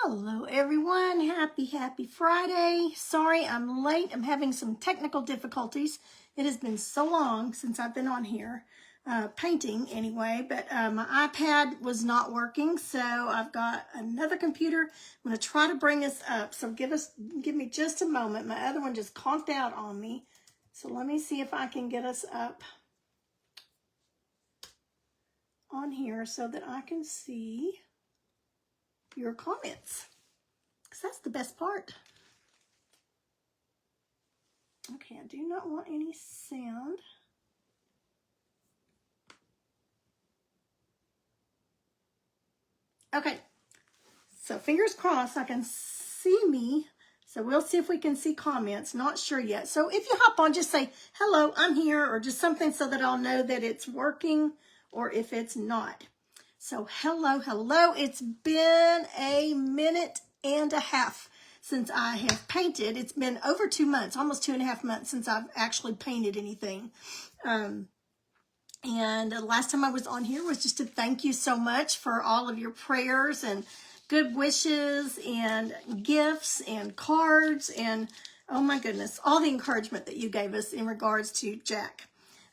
Hello everyone, happy Friday. Sorry I'm late, I'm having some technical difficulties. It has been so long since I've been on here, painting anyway, but my iPad was not working, so I've got another computer. I'm going to try to bring us up, so give me just a moment. My other one just conked out on me, so let me see if I can get us up on here so that I can see your comments, because that's the best part. Okay, I do not want any sound. Okay, so fingers crossed I can see me. So we'll see if we can see comments. Not sure yet. So if you hop on, just say, hello, I'm here, or just something so that I'll know that it's working, or if it's not. So hello. It's been a minute and a half since I have painted. It's been over 2 months, almost 2.5 months since I've actually painted anything. And the last time I was on here was just to thank you so much for all of your prayers and good wishes and gifts and cards and, oh my goodness, all the encouragement that you gave us in regards to Jack.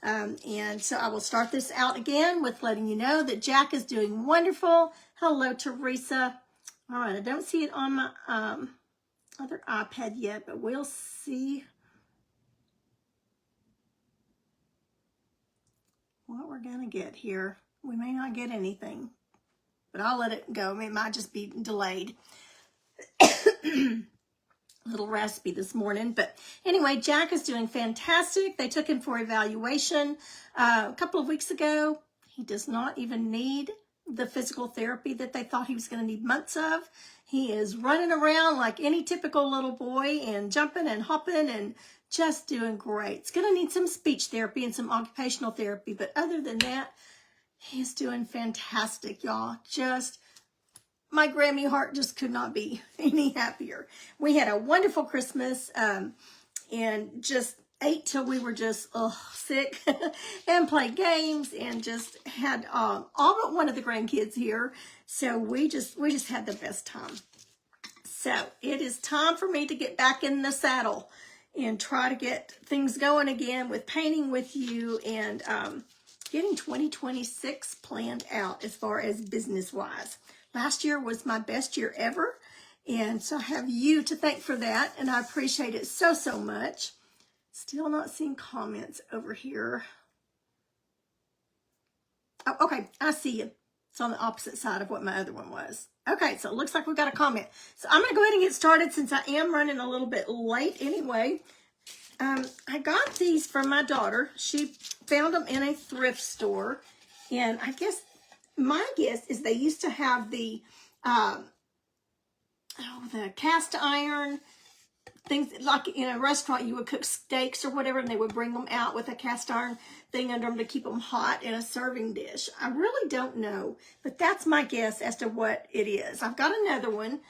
And so I will start this out again with letting you know that Jack is doing wonderful. Hello, Teresa. All right, I don't see it on my other iPad yet, but we'll see what we're going to get here. We may not get anything, but I'll let it go. It might just be delayed. Little raspy this morning, but anyway, Jack is doing fantastic. They took him for evaluation a couple of weeks ago. He does not even need the physical therapy that they thought he was going to need months of. He is running around like any typical little boy and jumping and hopping and just doing great. It's going to need some speech therapy and some occupational therapy, but other than that, he's doing fantastic, y'all. Just my Grammy heart just could not be any happier. We had a wonderful Christmas and just ate till we were just sick and played games and just had all but one of the grandkids here. So we just had the best time. So it is time for me to get back in the saddle and try to get things going again with painting with you and getting 2026 planned out as far as business-wise. Last year was my best year ever, and so I have you to thank for that, and I appreciate it so much. Still not seeing comments over here. Oh, okay, I see you. It's on the opposite side of what my other one was. Okay, so it looks like we've got a comment. So I'm going to go ahead and get started since I am running a little bit late anyway. I got these from my daughter. She found them in a thrift store, and I guess my guess is they used to have the cast iron things, like in a restaurant you would cook steaks or whatever, and they would bring them out with a cast iron thing under them to keep them hot in a serving dish. I really don't know, but that's my guess as to what it is. I've got another one.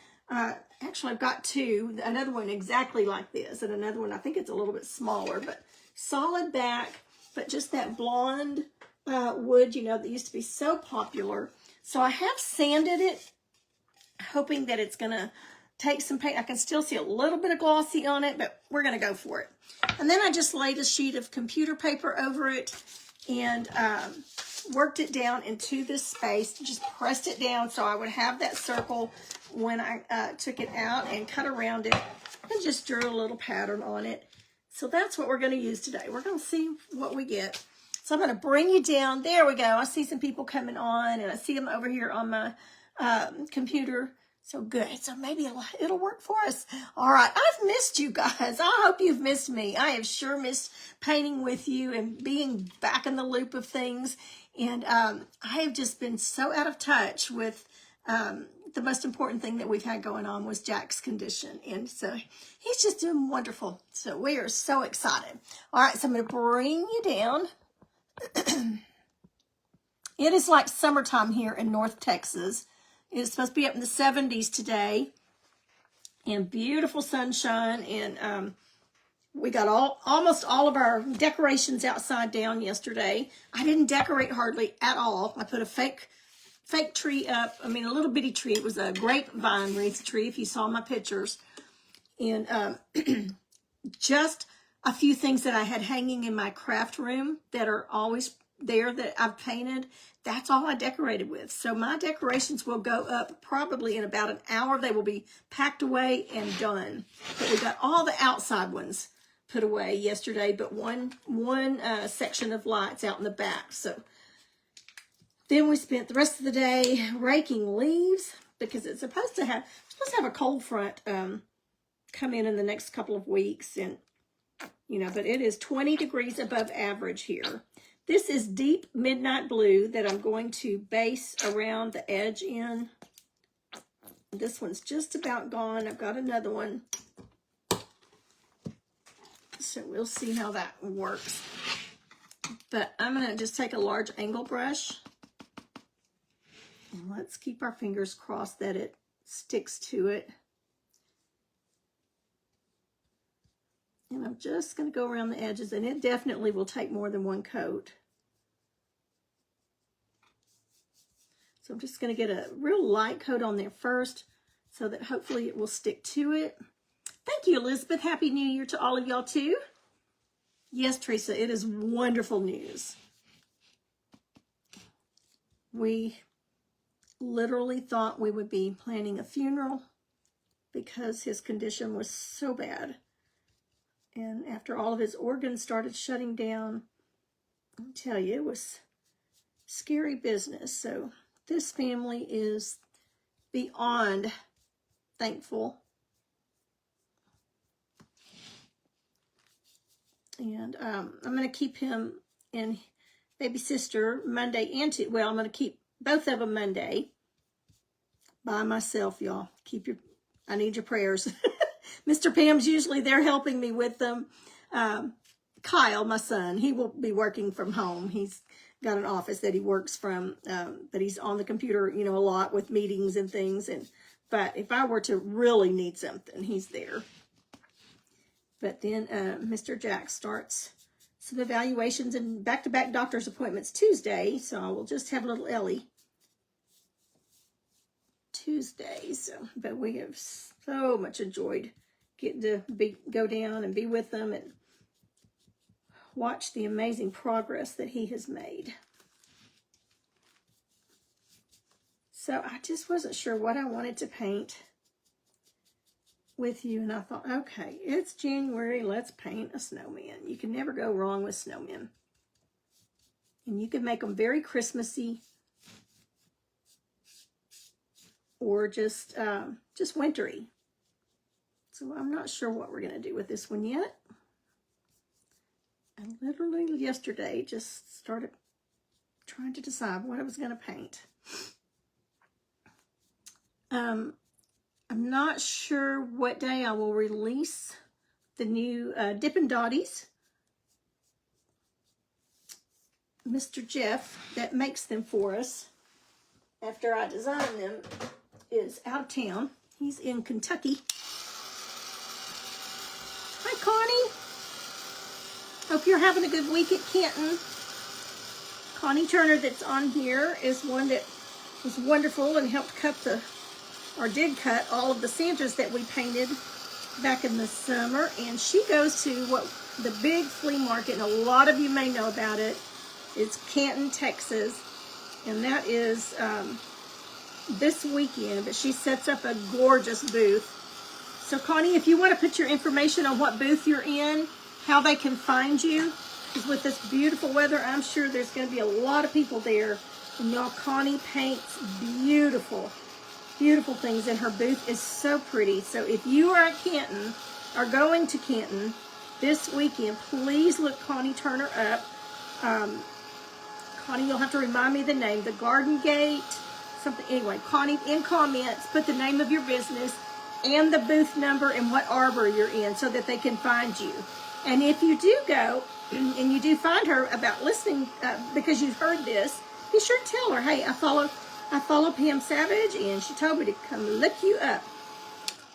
Actually, I've got two. Another one exactly like this, and another one I think it's a little bit smaller, but solid back, but just that blonde wood, you know, that used to be so popular. So I have sanded it, hoping that it's going to take some paint. I can still see a little bit of glossy on it, but we're going to go for it. And then I just laid a sheet of computer paper over it and worked it down into this space. Just pressed it down so I would have that circle when I took it out and cut around it and just drew a little pattern on it. So that's what we're going to use today. We're going to see what we get. So I'm going to bring you down. There we go. I see some people coming on, and I see them over here on my computer. So good. So maybe it'll work for us. All right. I've missed you guys. I hope you've missed me. I have sure missed painting with you and being back in the loop of things. And I have just been so out of touch with the most important thing that we've had going on was Jack's condition. And so he's just doing wonderful. So we are so excited. All right. So I'm going to bring you down. It is like summertime here in North Texas. It's supposed to be up in the 70s today and beautiful sunshine. And we got almost all of our decorations outside down yesterday. I didn't decorate hardly at all. I put a fake fake tree up. I mean, a little bitty tree. It was a grapevine wreath tree, if you saw my pictures. And just a few things that I had hanging in my craft room that are always there that I've painted. That's all I decorated with. So my decorations will go up probably in about an hour. They will be packed away and done. But we got all the outside ones put away yesterday, but one section of lights out in the back. So then we spent the rest of the day raking leaves because it's supposed to have a cold front come in the next couple of weeks, and but it is 20 degrees above average here. This is deep midnight blue that I'm going to base around the edge in. This one's just about gone. I've got another one. So we'll see how that works. But I'm going to just take a large angle brush. And let's keep our fingers crossed that it sticks to it. And I'm just going to go around the edges, and it definitely will take more than one coat. So I'm just going to get a real light coat on there first so that hopefully it will stick to it. Thank you, Elizabeth. Happy New Year to all of y'all, too. Yes, Teresa, it is wonderful news. We literally thought we would be planning a funeral because his condition was so bad. And after all of his organs started shutting down, I'll tell you, it was scary business. So this family is beyond thankful. And I'm going to keep him and baby sister Monday and Tuesday. Well, I'm going to keep both of them Monday by myself, y'all. I need your prayers. Mr. Pam's usually there helping me with them. Kyle, my son, he will be working from home. He's got an office that he works from, but he's on the computer, a lot with meetings and things. But if I were to really need something, he's there. But then Mr. Jack starts some evaluations and back-to-back doctor's appointments Tuesday. So I will just have little Ellie Tuesday. But we have so much enjoyed getting to go down and be with them and watch the amazing progress that he has made. So I just wasn't sure what I wanted to paint with you, and I thought, okay, it's January, let's paint a snowman. You can never go wrong with snowmen. And you can make them very Christmassy or just wintry. So I'm not sure what we're going to do with this one yet. I literally yesterday just started trying to decide what I was going to paint. I'm not sure what day I will release the new Dippin' Dotties. Mr. Jeff, that makes them for us after I design them, is out of town. He's in Kentucky. Hi, Connie. Hope you're having a good week at Canton. Connie Turner that's on here is one that was wonderful and helped did cut all of the Santas that we painted back in the summer. And she goes to the big flea market, and a lot of you may know about it. It's Canton, Texas. And that is this weekend, but she sets up a gorgeous booth. So Connie, if you want to put your information on what booth you're in, how they can find you, because with this beautiful weather, I'm sure there's going to be a lot of people there. And y'all, Connie paints beautiful, beautiful things, and her booth is so pretty. So if you are at Canton, or going to Canton this weekend, please look Connie Turner up. Connie, you'll have to remind me the name, the Garden Gate, something. Anyway, Connie, in comments, put the name of your business and the booth number and what arbor you're in so that they can find you. And if you do go and you do find her about listening because you've heard this, be sure to tell her, hey, I follow Pam Savage and she told me to come look you up.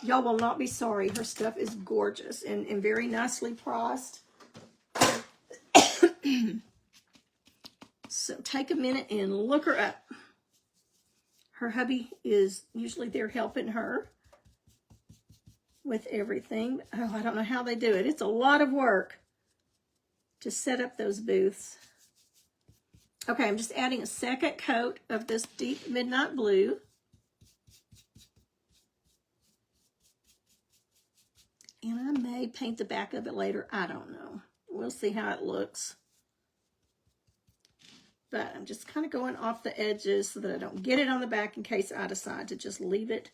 Y'all will not be sorry. Her stuff is gorgeous and very nicely priced. So take a minute and look her up. Her hubby is usually there helping her with everything. Oh, I don't know how they do it. It's a lot of work to set up those booths. Okay, I'm just adding a second coat of this deep midnight blue. And I may paint the back of it later. I don't know. We'll see how it looks. But I'm just kind of going off the edges so that I don't get it on the back in case I decide to just leave it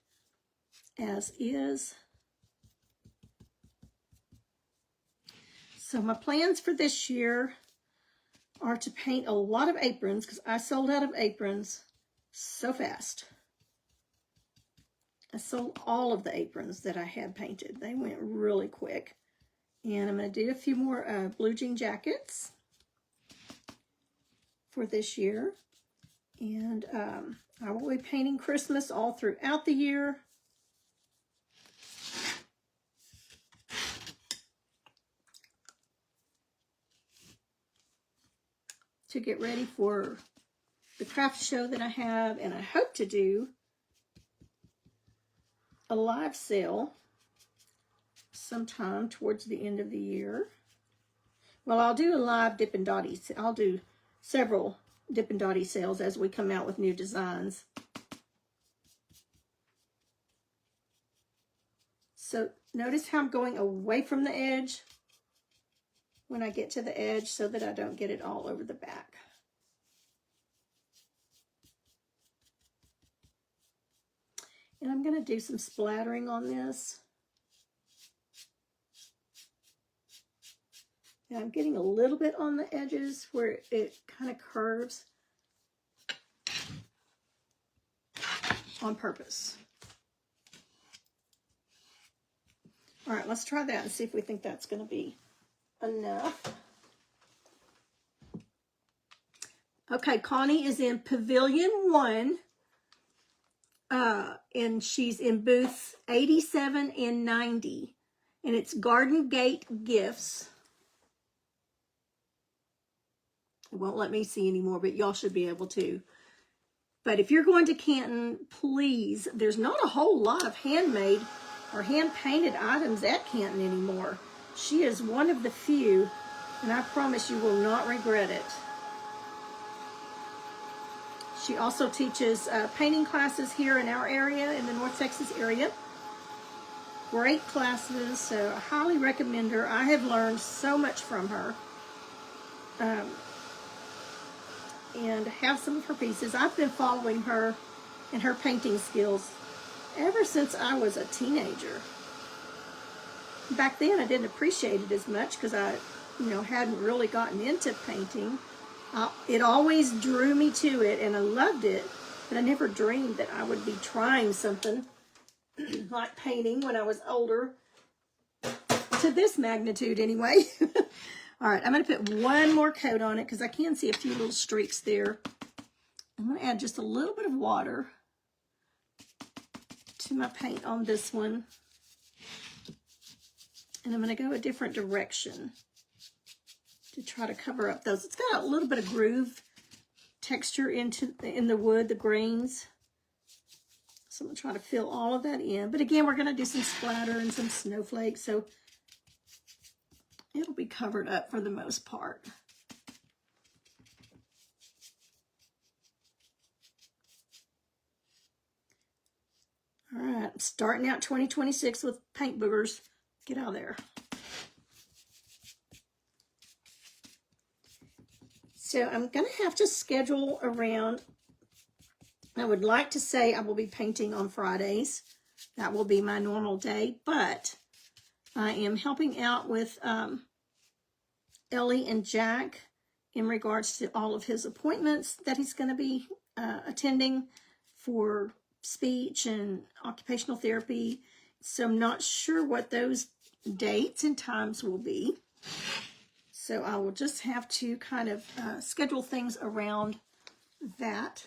as is. So my plans for this year are to paint a lot of aprons because I sold out of aprons so fast. I sold all of the aprons that I had painted. They went really quick. And I'm going to do a few more blue jean jackets for this year. And I will be painting Christmas all throughout the year. To get ready for the craft show that I have, and I hope to do a live sale sometime towards the end of the year. Well, I'll do a live Dippin' Dottie. I'll do several Dippin' Dottie sales as we come out with new designs. So notice how I'm going away from the edge when I get to the edge so that I don't get it all over the back. And I'm going to do some splattering on this. And I'm getting a little bit on the edges where it kind of curves on purpose. All right, let's try that and see if we think that's going to be enough. Okay, Connie is in Pavilion 1. And she's in booths 87 and 90. And it's Garden Gate Gifts. It won't let me see anymore, but y'all should be able to. But if you're going to Canton, please, there's not a whole lot of handmade or hand-painted items at Canton anymore. She is one of the few, and I promise you will not regret it. She also teaches painting classes here in our area, in the North Texas area. Great classes, so I highly recommend her. I have learned so much from her. And have some of her pieces. I've been following her and her painting skills ever since I was a teenager. Back then I didn't appreciate it as much because I, hadn't really gotten into painting. It always drew me to it and I loved it, but I never dreamed that I would be trying something like painting when I was older, to this magnitude anyway. All right, I'm going to put one more coat on it because I can see a few little streaks there. I'm going to add just a little bit of water to my paint on this one. And I'm going to go a different direction to try to cover up those. It's got a little bit of groove texture in the wood, the grains. So I'm going to try to fill all of that in. But again, we're going to do some splatter and some snowflakes. So it'll be covered up for the most part. All right, starting out 2026 with paint boogers. Get out of there. So I'm going to have to schedule around. I would like to say I will be painting on Fridays. That will be my normal day, but I am helping out with Ellie and Jack in regards to all of his appointments that he's going to be attending for speech and occupational therapy. So I'm not sure what those dates and times will be. So I will just have to kind of schedule things around that.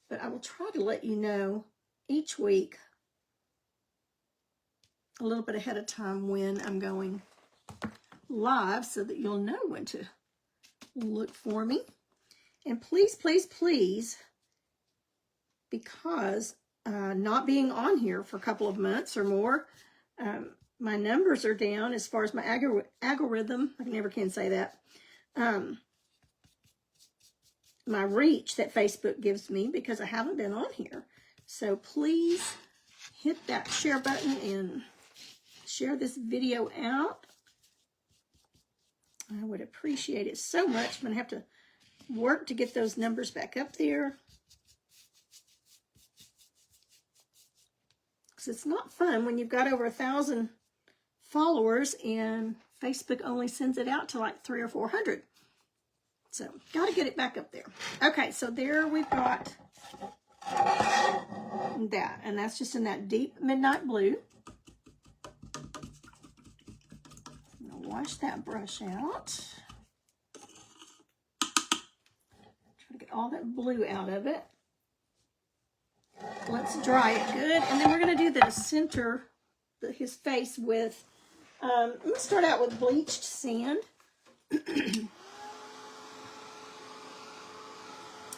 But I will try to let you know each week a little bit ahead of time when I'm going live so that you'll know when to look for me. And please, please, please because not being on here for a couple of months or more, my numbers are down as far as my algorithm. I never can say that. My reach that Facebook gives me because I haven't been on here. So please hit that share button and share this video out. I would appreciate it so much. I'm going to have to work to get those numbers back up there. Because it's not fun when you've got over 1,000 followers and Facebook only sends it out to like 300 or 400. So, got to get it back up there. Okay, so there we've got that. And that's just in that deep midnight blue. I'm going to wash that brush out. Try to get all that blue out of it. Let's dry it good. And then we're going to do the center, his face with, I'm going to start out with bleached sand.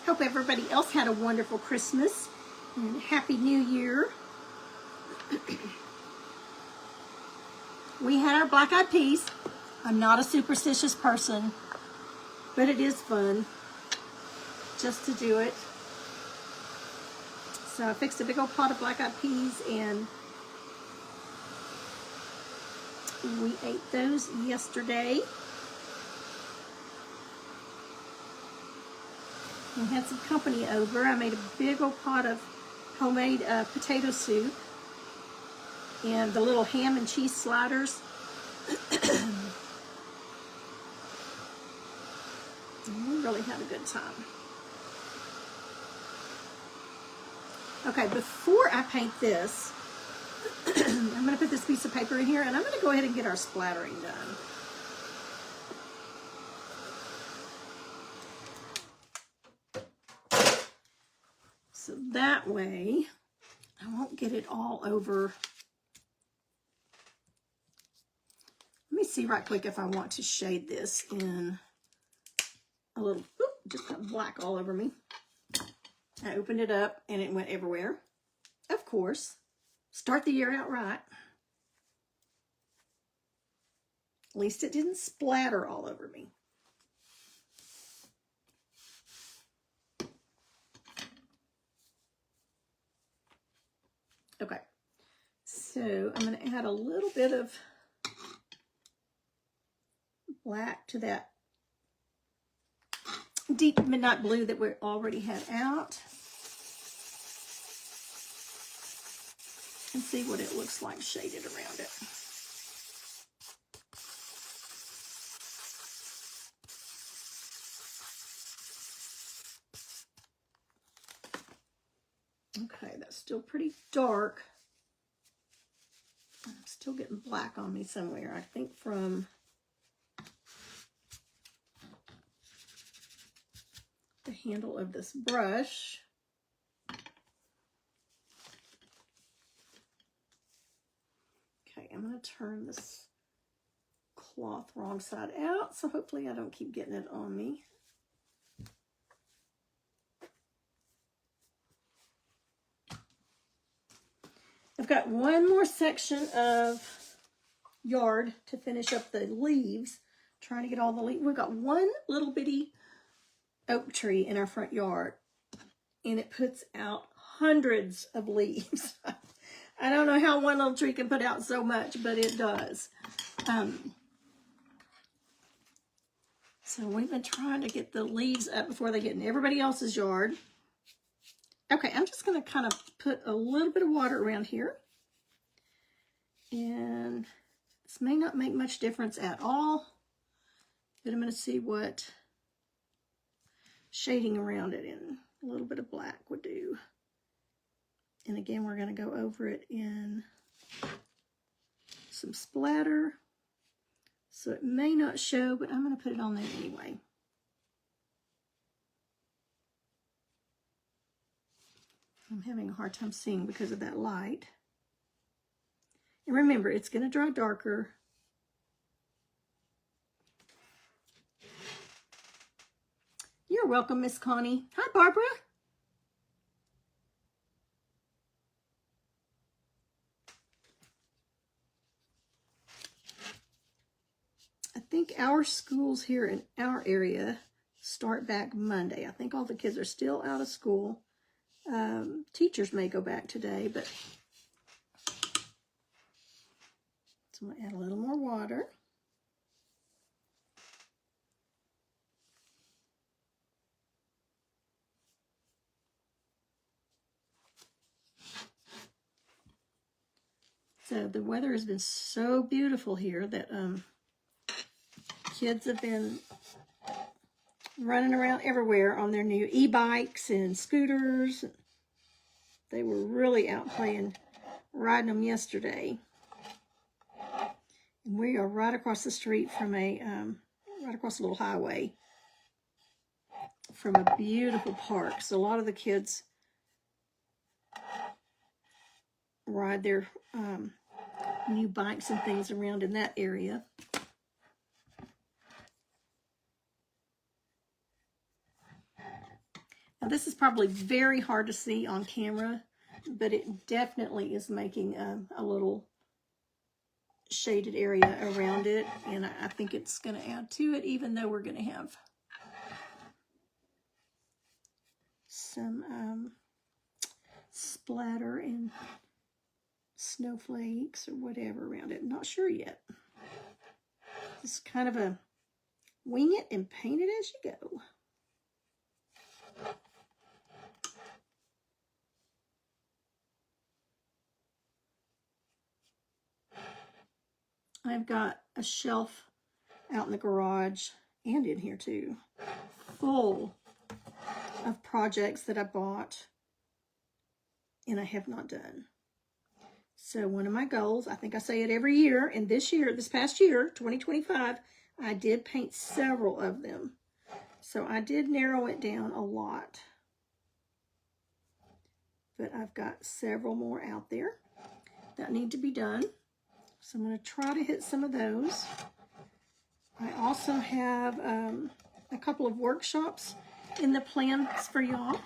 Hope everybody else had a wonderful Christmas and Happy New Year. We had our black-eyed peas. I'm not a superstitious person, but it is fun just to do it. So I fixed a big old pot of black-eyed peas, and we ate those yesterday. We had some company over. I made a big old pot of homemade potato soup and the little ham and cheese sliders. And we really had a good time. Okay, before I paint this, I'm going to put this piece of paper in here, and I'm going to go ahead and get our splattering done. So that way, I won't get it all over. Let me see right quick if I want to shade this in a little, just got black all over me. I opened it up and it went everywhere. Of course, start the year out right. At least it didn't splatter all over me. Okay, so I'm going to add a little bit of black to that deep midnight blue that we already had out. And see what it looks like shaded around it. Okay, that's still pretty dark. I'm still getting black on me somewhere, I think from the handle of this brush. Okay, I'm going to turn this cloth wrong side out, so hopefully I don't keep getting it on me. I've got one more section of yard to finish up the leaves. Trying to get all the leaves. We've got one little bitty oak tree in our front yard, and it puts out hundreds of leaves. I don't know how one little tree can put out so much, but it does. So we've been trying to get the leaves up before they get in everybody else's yard. Okay, I'm just going to kind of put a little bit of water around here. And this may not make much difference at all, but I'm going to see what shading around it in a little bit of black would do. And again, we're going to go over it in some splatter. So it may not show, but I'm going to put it on there anyway. I'm having a hard time seeing because of that light. And remember, it's going to dry darker. You're welcome, Miss Connie. Hi, Barbara. think our schools here in our area start back Monday. I think all the kids are still out of school. Teachers may go back today, but so I'm going to add a little more water. So the weather has been so beautiful here that kids have been running around everywhere on their new e-bikes and scooters. They were really out playing, riding them yesterday. And we are right across the street from right across a little highway from a beautiful park. So a lot of the kids ride their new bikes and things around in that area. Now this is probably very hard to see on camera, but it definitely is making a little shaded area around it, and I think it's going to add to it, even though we're going to have some splatter and snowflakes or whatever around it. I'm not sure yet. Just kind of a wing it and paint it as you go. I've got a shelf out in the garage and in here too, full of projects that I bought and I have not done. So one of my goals, I think I say it every year, and this past year, 2025, I did paint several of them. So I did narrow it down a lot. But I've got several more out there that need to be done. So I'm going to try to hit some of those. I also have a couple of workshops in the plans for y'all.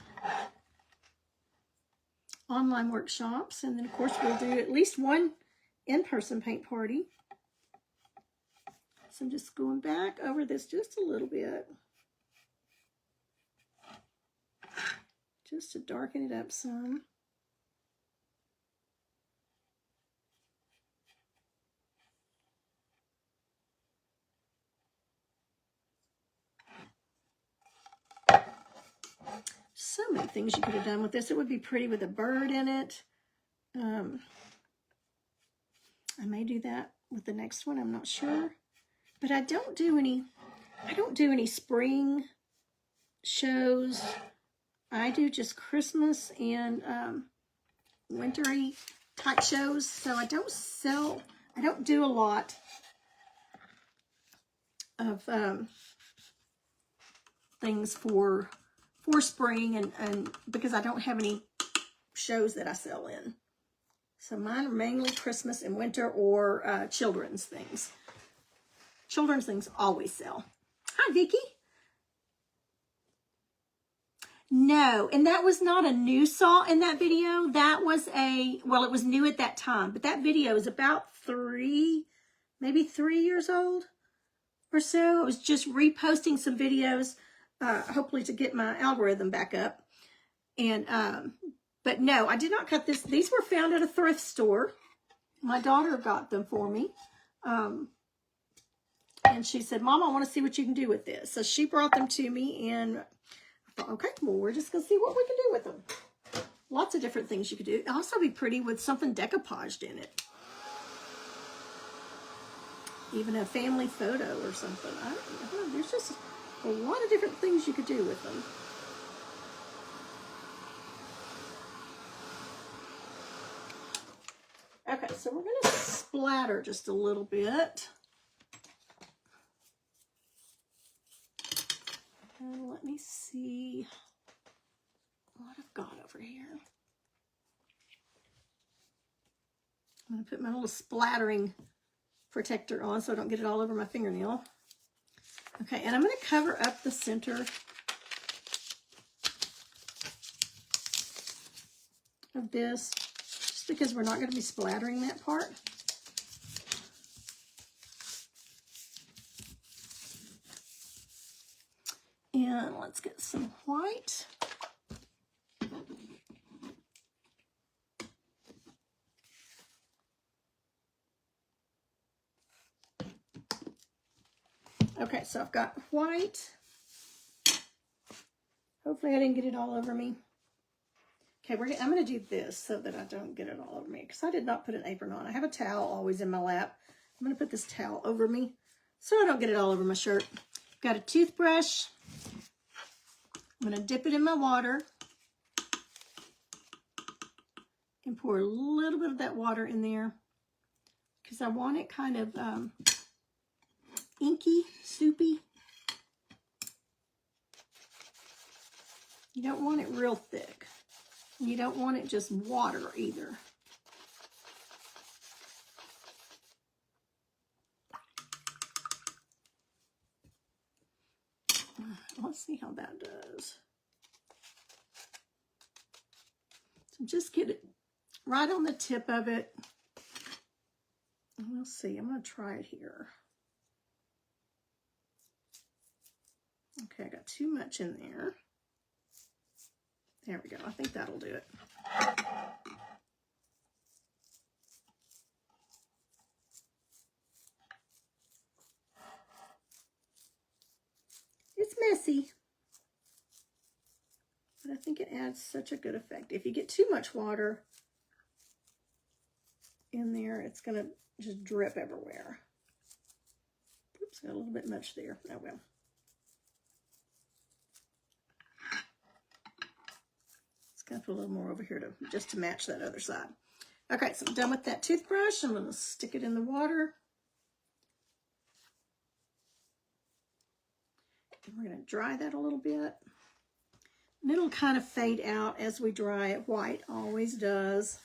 Online workshops, and then of course we'll do at least one in-person paint party. So I'm just going back over this just a little bit, just to darken it up some. So many things you could have done with this. It would be pretty with a bird in it. I may do that with the next one, I'm not sure. But I don't do any spring shows. I do just Christmas and wintry type shows. So I don't do a lot of things for spring, and because I don't have any shows that I sell in. So mine are mainly Christmas and winter or children's things. Children's things always sell. Hi, Vicki. No, and that was not a new saw in that video. That was well, it was new at that time, but that video is about maybe 3 years old or so. I was just reposting some videos, hopefully to get my algorithm back up. And, but no, I did not cut this. These were found at a thrift store. My daughter got them for me. And she said, Mom, I want to see what you can do with this. So she brought them to me, and I thought, okay, well, we're just going to see what we can do with them. Lots of different things you could do. It'd also be pretty with something decoupaged in it. Even a family photo or something. I don't know. There's just a lot of different things you could do with them. Okay, so we're going to splatter just a little bit. And let me see what I've got over here. I'm going to put my little splattering protector on so I don't get it all over my fingernail. Okay, and I'm going to cover up the center of this, just because we're not going to be splattering that part. And let's get some white. Okay, so I've got white. Hopefully I didn't get it all over me. Okay, I'm going to do this so that I don't get it all over me, because I did not put an apron on. I have a towel always in my lap. I'm going to put this towel over me so I don't get it all over my shirt. Got a toothbrush. I'm going to dip it in my water and pour a little bit of that water in there because I want it kind of inky, soupy. You don't want it real thick. You don't want it just water either. Let's see how that does. So just get it right on the tip of it. We'll see. I'm going to try it here. Okay, I got too much in there. There we go. I think that'll do it. It's messy, but I think it adds such a good effect. If you get too much water in there, it's going to just drip everywhere. Oops, got a little bit much there. Oh well. It's going to put a little more over here just to match that other side. Okay, so I'm done with that toothbrush. I'm going to stick it in the water. And we're going to dry that a little bit. And it'll kind of fade out as we dry it. White always does.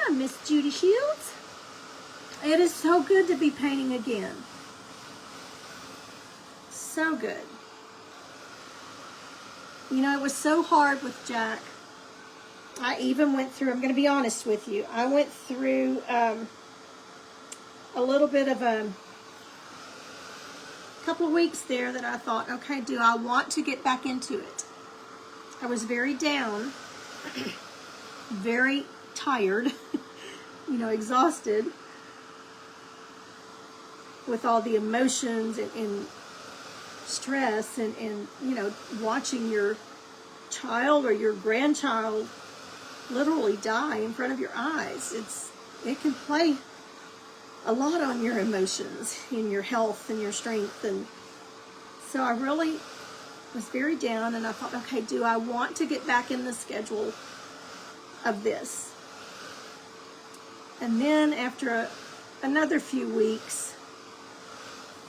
Miss Judy Shields. It is so good to be painting again. So good. You know, it was so hard with Jack. I even went through, I'm going to be honest with you, I went through a little bit of a couple of weeks there that I thought, okay, do I want to get back into it? I was very down, very tired, you know, exhausted with all the emotions and stress and, you know, watching your child or your grandchild literally die in front of your eyes. It can play a lot on your emotions and your health and your strength. And so I really was very down, and I thought, okay, do I want to get back in the schedule of this? And then after another few weeks,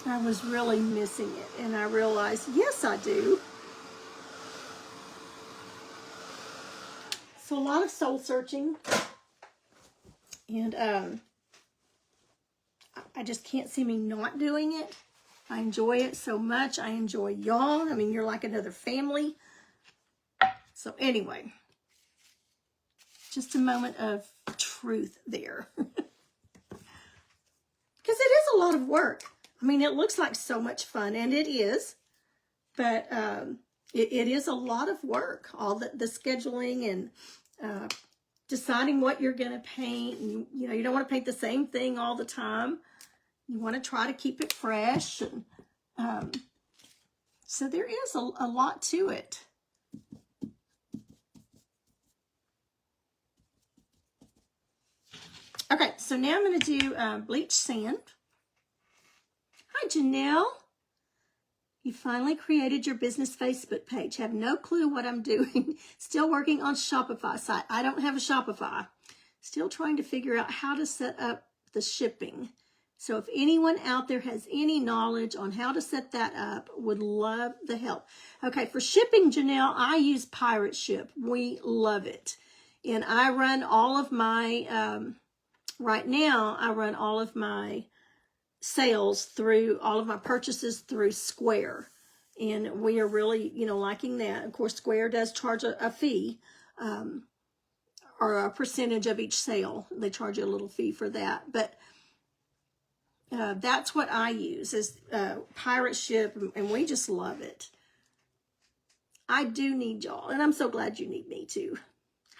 I was really missing it, and I realized, yes, I do. So a lot of soul searching, and I just can't see me not doing it. I enjoy it so much. I enjoy y'all. I mean, you're like another family. So anyway, just a moment of truth there. Because it is a lot of work. I mean, it looks like so much fun, and it is, but it is a lot of work. All the scheduling and deciding what you're going to paint. And, you know, you don't want to paint the same thing all the time. You want to try to keep it fresh. And so there is a lot to it. Okay, so now I'm going to do bleach sand. Hi, Janelle. You finally created your business Facebook page. Have no clue what I'm doing. Still working on Shopify site. I don't have a Shopify. Still trying to figure out how to set up the shipping. So if anyone out there has any knowledge on how to set that up, would love the help. Okay, for shipping, Janelle, I use Pirate Ship. We love it. And I run all of my, right now, I run all of my sales through, all of my purchases through Square. And we are really, you know, liking that. Of course, Square does charge a fee, or a percentage of each sale. They charge you a little fee for that. But that's what I use, is Pirate Ship, and we just love it. I do need y'all, and I'm so glad you need me too.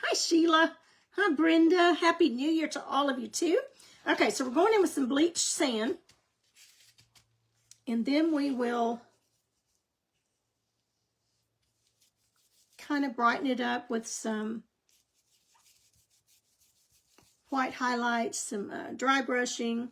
Hi, Sheila. Hi, Brenda. Happy New Year to all of you too. Okay, so we're going in with some bleached sand, and then we will kind of brighten it up with some white highlights, some dry brushing.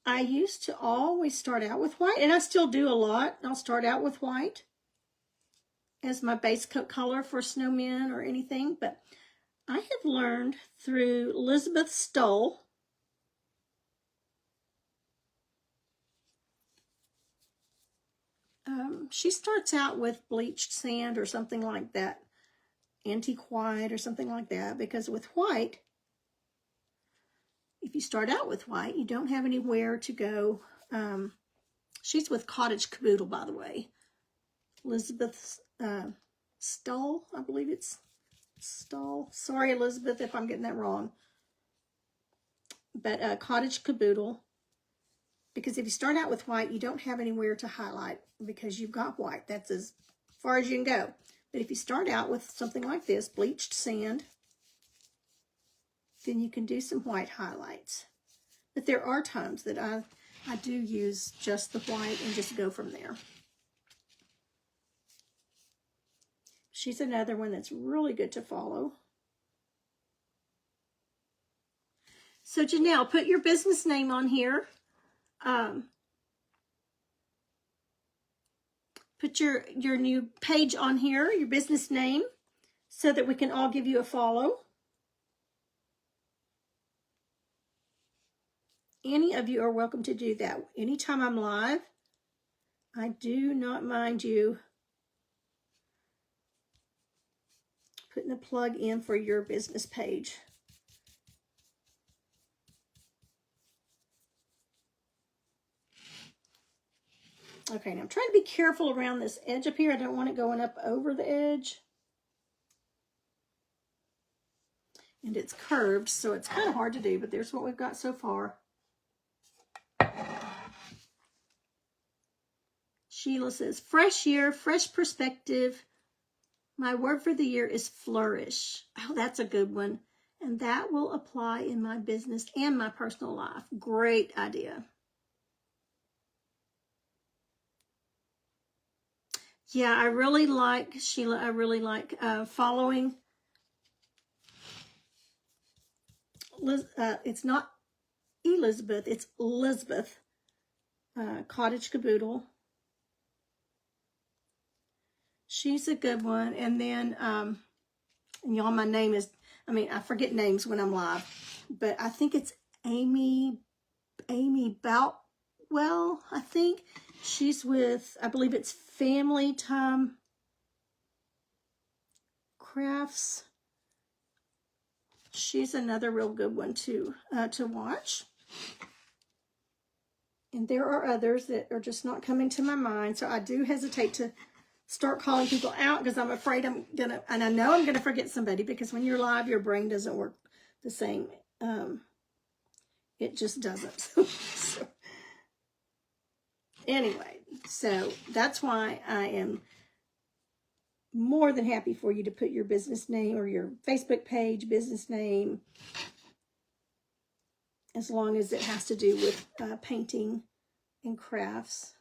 I used to always start out with white, and I still do a lot. I'll start out with white as my base coat color for Snowman or anything, but I have learned through Elizabeth Stoll she starts out with bleached sand or something like that, antique white or something like that, because with white, if you start out with white, you don't have anywhere to go. She's with Cottage Caboodle, by the way. Elizabeth Stoll, I believe it's Stoll. Sorry, Elizabeth, if I'm getting that wrong. But Cottage Caboodle, because if you start out with white, you don't have anywhere to highlight because you've got white. That's as far as you can go. But if you start out with something like this, bleached sand, then you can do some white highlights. But there are times that I do use just the white and just go from there. She's another one that's really good to follow. So Janelle, put your business name on here. Put your new page on here, your business name, so that we can all give you a follow. Any of you are welcome to do that. Anytime I'm live, I do not mind you putting a plug in for your business page. Okay, now I'm trying to be careful around this edge up here. I don't want it going up over the edge. And it's curved, so it's kind of hard to do, but there's what we've got so far. Sheila says, fresh year, fresh perspective. My word for the year is flourish. Oh, that's a good one. And that will apply in my business and my personal life. Great idea. Yeah, I really like, Sheila, I really like following. It's not Elizabeth, it's Elizabeth. Cottage Caboodle. She's a good one. And then, and y'all, my name is, I forget names when I'm live, but I think it's Amy Boutwell, I think. She's with, I believe it's Family Time Crafts. She's another real good one to watch. And there are others that are just not coming to my mind. So I do hesitate to start calling people out because I'm afraid I'm going to, and I know I'm going to forget somebody because when you're live, your brain doesn't work the same. It just doesn't. So, anyway, so that's why I am more than happy for you to put your business name or your Facebook page, business name, as long as it has to do with painting and crafts.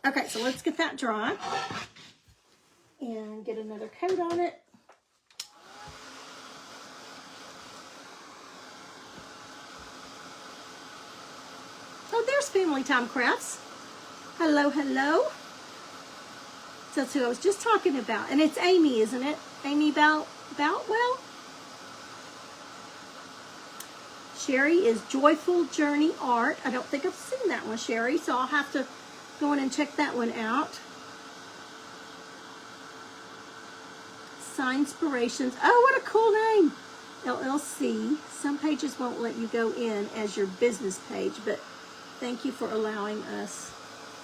Okay, so let's get that dry and get another coat on it. Oh, there's Family Time Crafts. Hello, hello. So that's who I was just talking about. And it's Amy, isn't it? Amy Boutwell? Sherry is Joyful Journey Art. I don't think I've seen that one, Sherry, so I'll have to go in and check that one out. Signspirations. Oh, what a cool name. LLC. Some pages won't let you go in as your business page, but thank you for allowing us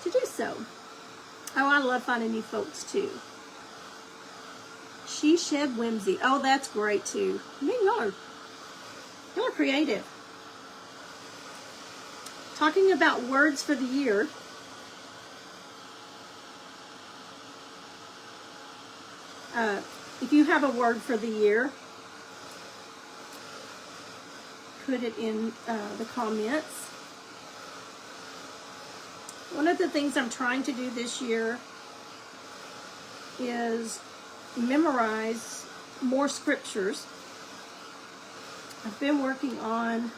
to do so. Oh, I love finding new folks too. She Shed Whimsy. Oh, that's great too. I mean, y'all are creative. Talking about words for the year. If you have a word for the year, put it in the comments. One of the things I'm trying to do this year is memorize more scriptures. I've been working on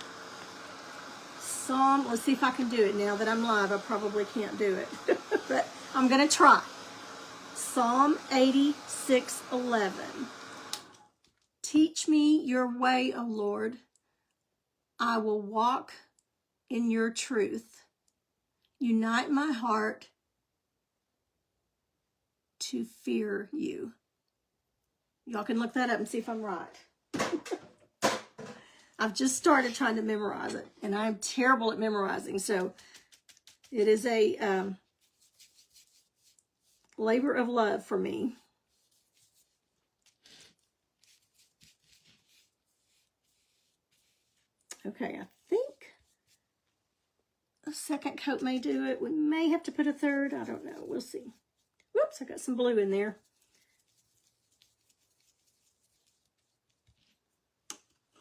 Psalm. Let's see if I can do it now that I'm live. I probably can't do it, but I'm going to try. Psalm 86:11. Teach me your way, O Lord. I will walk in your truth. Unite my heart to fear you. Y'all can look that up and see if I'm right. I've just started trying to memorize it, and I'm terrible at memorizing, so it is a labor of love for me. Okay, I think a second coat may do it. We may have to put a third. I don't know. We'll see. Whoops, I got some blue in there.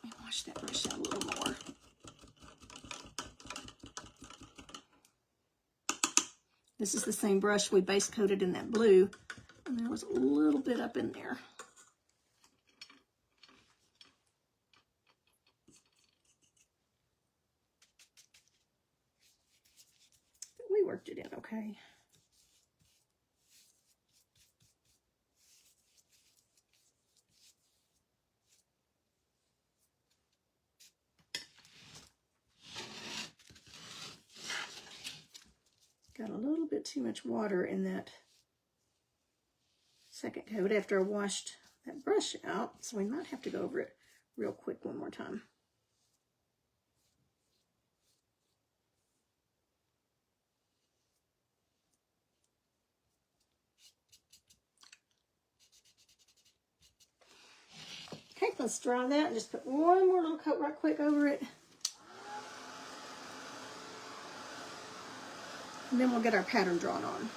Let me wash that brush out a little more. This is the same brush we base coated in that blue, and there was a little bit up in there. But we worked it in okay. Got a little bit too much water in that second coat after I washed that brush out, so we might have to go over it real quick one more time. Okay, let's dry that and just put one more little coat right quick over it. And then we'll get our pattern drawn on.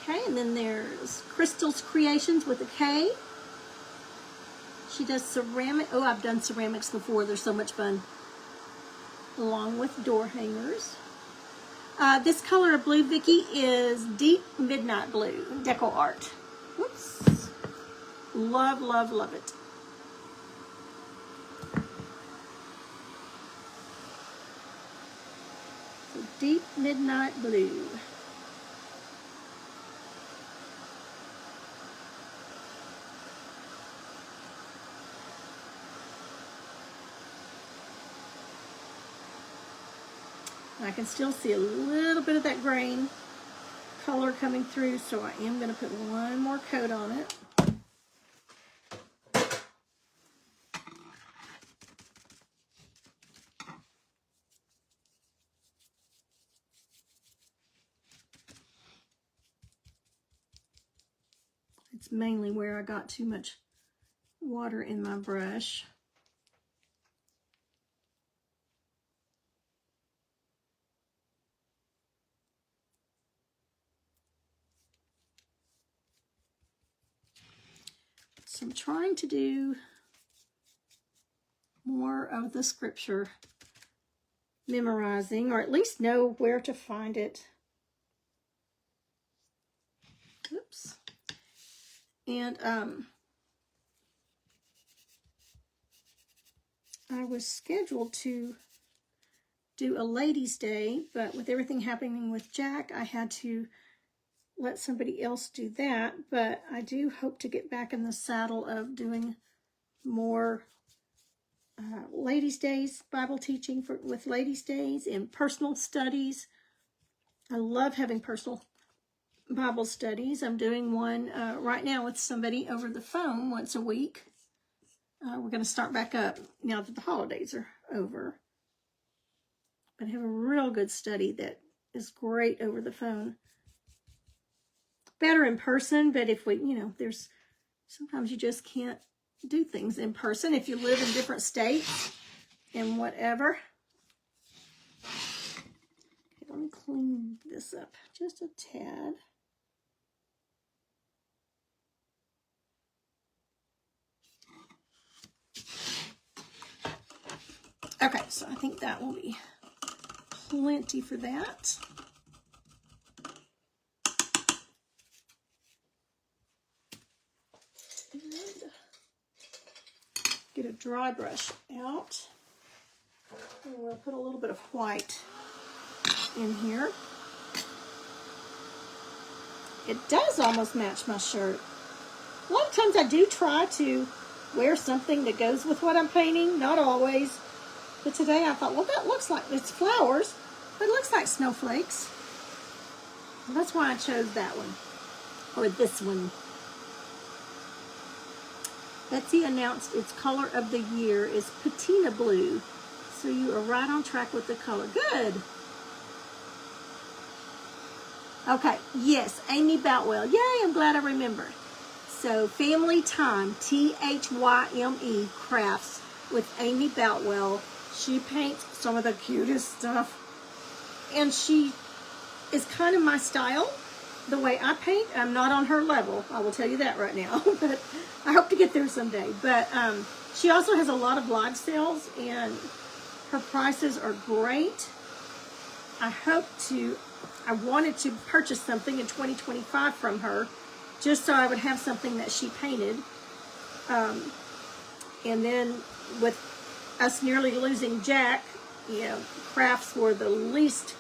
Okay, and then there's Crystal's Creations with a K. She does ceramic. Oh, I've done ceramics before. They're so much fun. Along with door hangers. This color of blue, Vicki, is Deep Midnight Blue, Deco Art. Whoops. Love, love, love it. So Deep Midnight Blue. I can still see a little bit of that grain color coming through, so I am going to put one more coat on it. It's mainly where I got too much water in my brush. So I'm trying to do more of the scripture memorizing, or at least know where to find it. Oops. And I was scheduled to do a ladies' day, but with everything happening with Jack, I had to let somebody else do that. But I do hope to get back in the saddle of doing more ladies' days, Bible teaching with ladies' days and personal studies. I love having personal Bible studies. I'm doing one right now with somebody over the phone once a week. We're going to start back up now that the holidays are over. But I have a real good study that is great over the phone. Better in person, but if we, there's sometimes you just can't do things in person if you live in different states and whatever. Okay, let me clean this up just a tad. Okay, so I think that will be plenty for that. And get a dry brush out. And we'll put a little bit of white in here. It does almost match my shirt. A lot of times I do try to wear something that goes with what I'm painting. Not always. But today I thought, well, that looks like it's flowers, but it looks like snowflakes. And that's why I chose that one, or this one. Betsy announced its color of the year is patina blue. So you are right on track with the color. Good. Okay, yes, Amy Boutwell. Yay, I'm glad I remembered. So Family Time, THYME Crafts with Amy Boutwell. She paints some of the cutest stuff. And she is kind of my style. The way I paint, I'm not on her level. I will tell you that right now. But I hope to get there someday. But she also has a lot of live sales, and her prices are great. I wanted to purchase something in 2025 from her, just so I would have something that she painted. And then with us nearly losing Jack, crafts were the least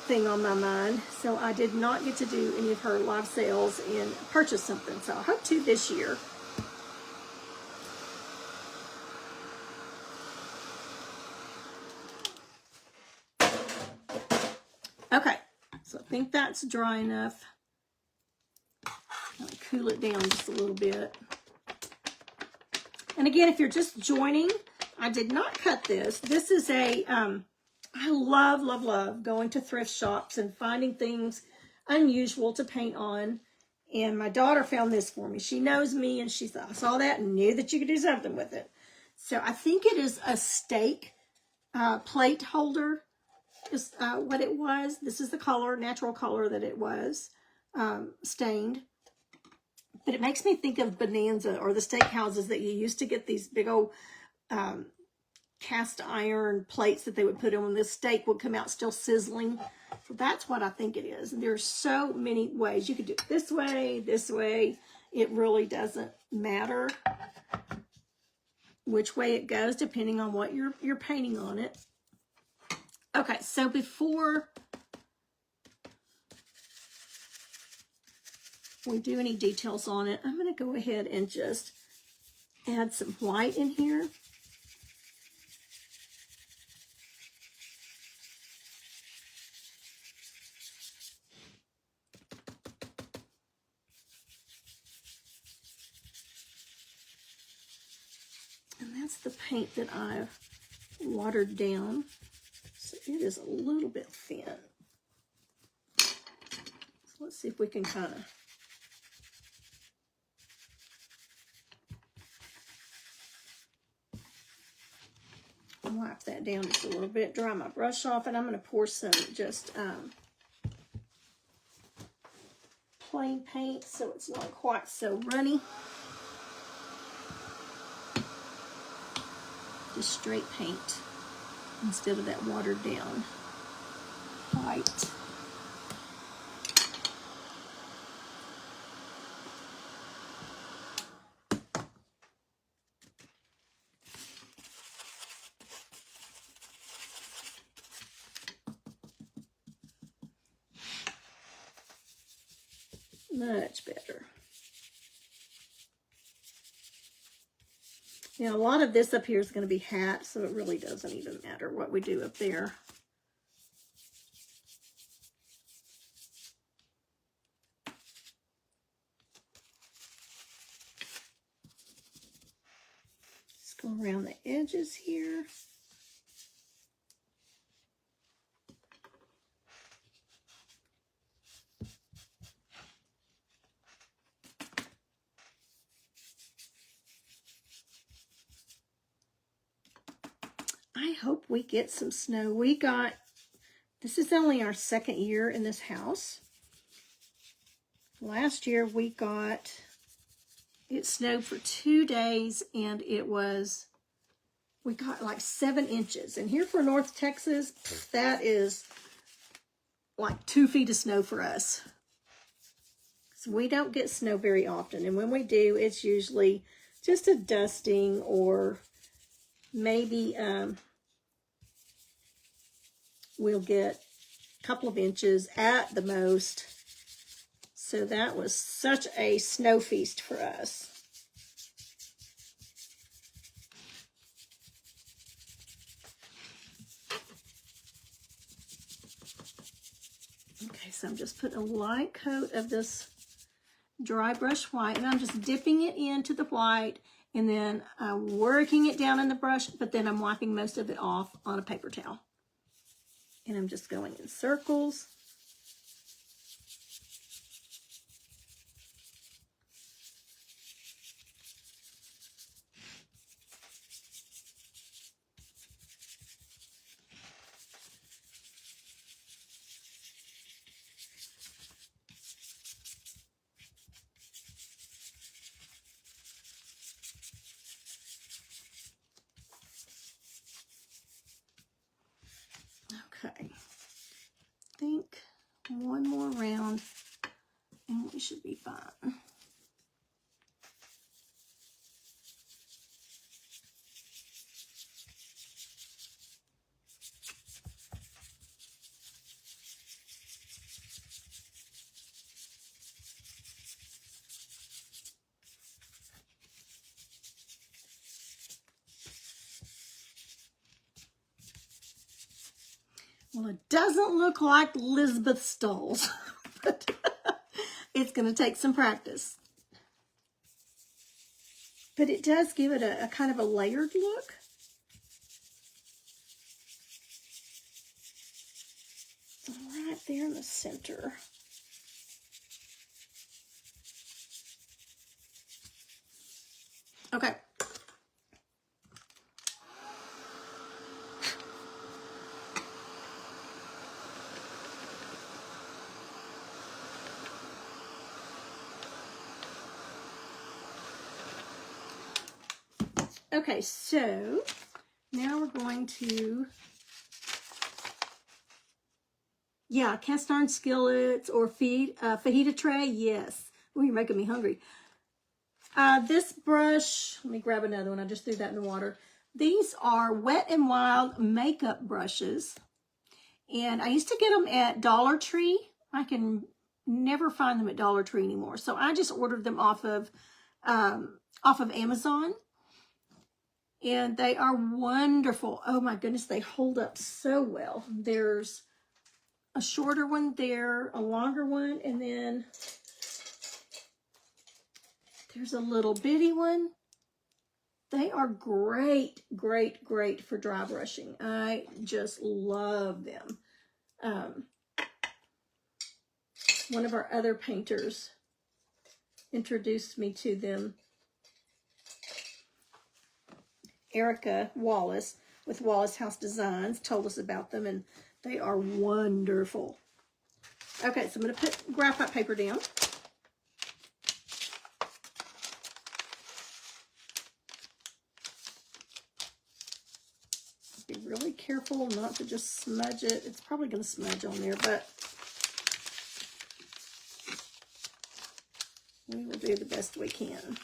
thing on my mind. So I did not get to do any of her live sales and purchase something. So I hope to this year. Okay, so I think that's dry enough. I'll cool it down just a little bit. And again, if you're just joining, I did not cut this. This is I love, love, love going to thrift shops and finding things unusual to paint on. And my daughter found this for me. She knows me, and she thought, I saw that and knew that you could do something with it. So I think it is a steak plate holder is what it was. This is the color, natural color that it was, stained. But it makes me think of Bonanza or the steak houses that you used to get these big old cast iron plates that they would put in when this steak would come out still sizzling. So that's what I think it is. And there's so many ways. You could do it this way, this way. It really doesn't matter which way it goes, depending on what you're painting on it. Okay, so before we do any details on it, I'm going to go ahead and just add some white in here. And that's the paint that I've watered down. So it is a little bit thin. So let's see if we can kind of wipe that down just a little bit, dry my brush off, and I'm going to pour some just plain paint so it's not quite so runny. Just straight paint instead of that watered down white. Much better. Now, a lot of this up here is going to be hat, so it really doesn't even matter what we do up there. Just go around the edges here. I hope we get some snow. This is only our second year in this house. Last year it snowed for 2 days and we got like 7 inches. And here for North Texas, that is like 2 feet of snow for us. So we don't get snow very often. And when we do, it's usually just a dusting or maybe we'll get a couple of inches at the most. So that was such a snow feast for us. Okay, so I'm just putting a light coat of this dry brush white, and I'm just dipping it into the white and then working it down in the brush, but then I'm wiping most of it off on a paper towel. And I'm just going in circles. Okay, I think one more round and we should be fine. Well, it doesn't look like Elizabeth Stoll's, but it's going to take some practice. But it does give it a kind of a layered look. So right there in the center. Okay. Okay, so now we're going to, cast iron skillets or fajita tray. Yes. Oh, you're making me hungry. This brush, let me grab another one. I just threw that in the water. These are Wet n Wild makeup brushes. And I used to get them at Dollar Tree. I can never find them at Dollar Tree anymore. So I just ordered them off of Amazon. And they are wonderful. Oh my goodness, they hold up so well. There's a shorter one there, a longer one, and then there's a little bitty one. They are great, great, great for dry brushing. I just love them. One of our other painters introduced me to them. Erica Wallace with Wallace House Designs told us about them, and they are wonderful. Okay, so I'm going to put graphite paper down. Be really careful not to just smudge it. It's probably going to smudge on there, but we will do the best we can.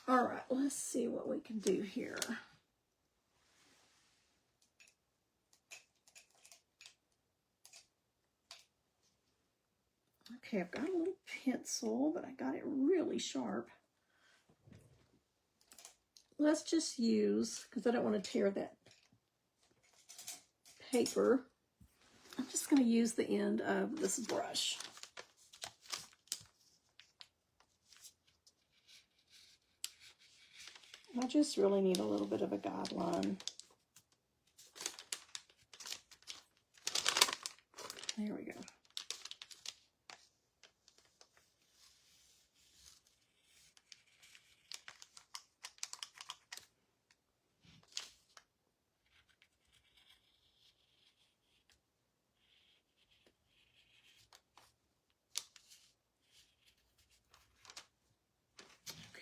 All right, let's see what we can do here. Okay, I've got a little pencil, but I got it really sharp. Let's just use, because I don't want to tear that paper, I'm just going to use the end of this brush. I just really need a little bit of a guideline. There we go.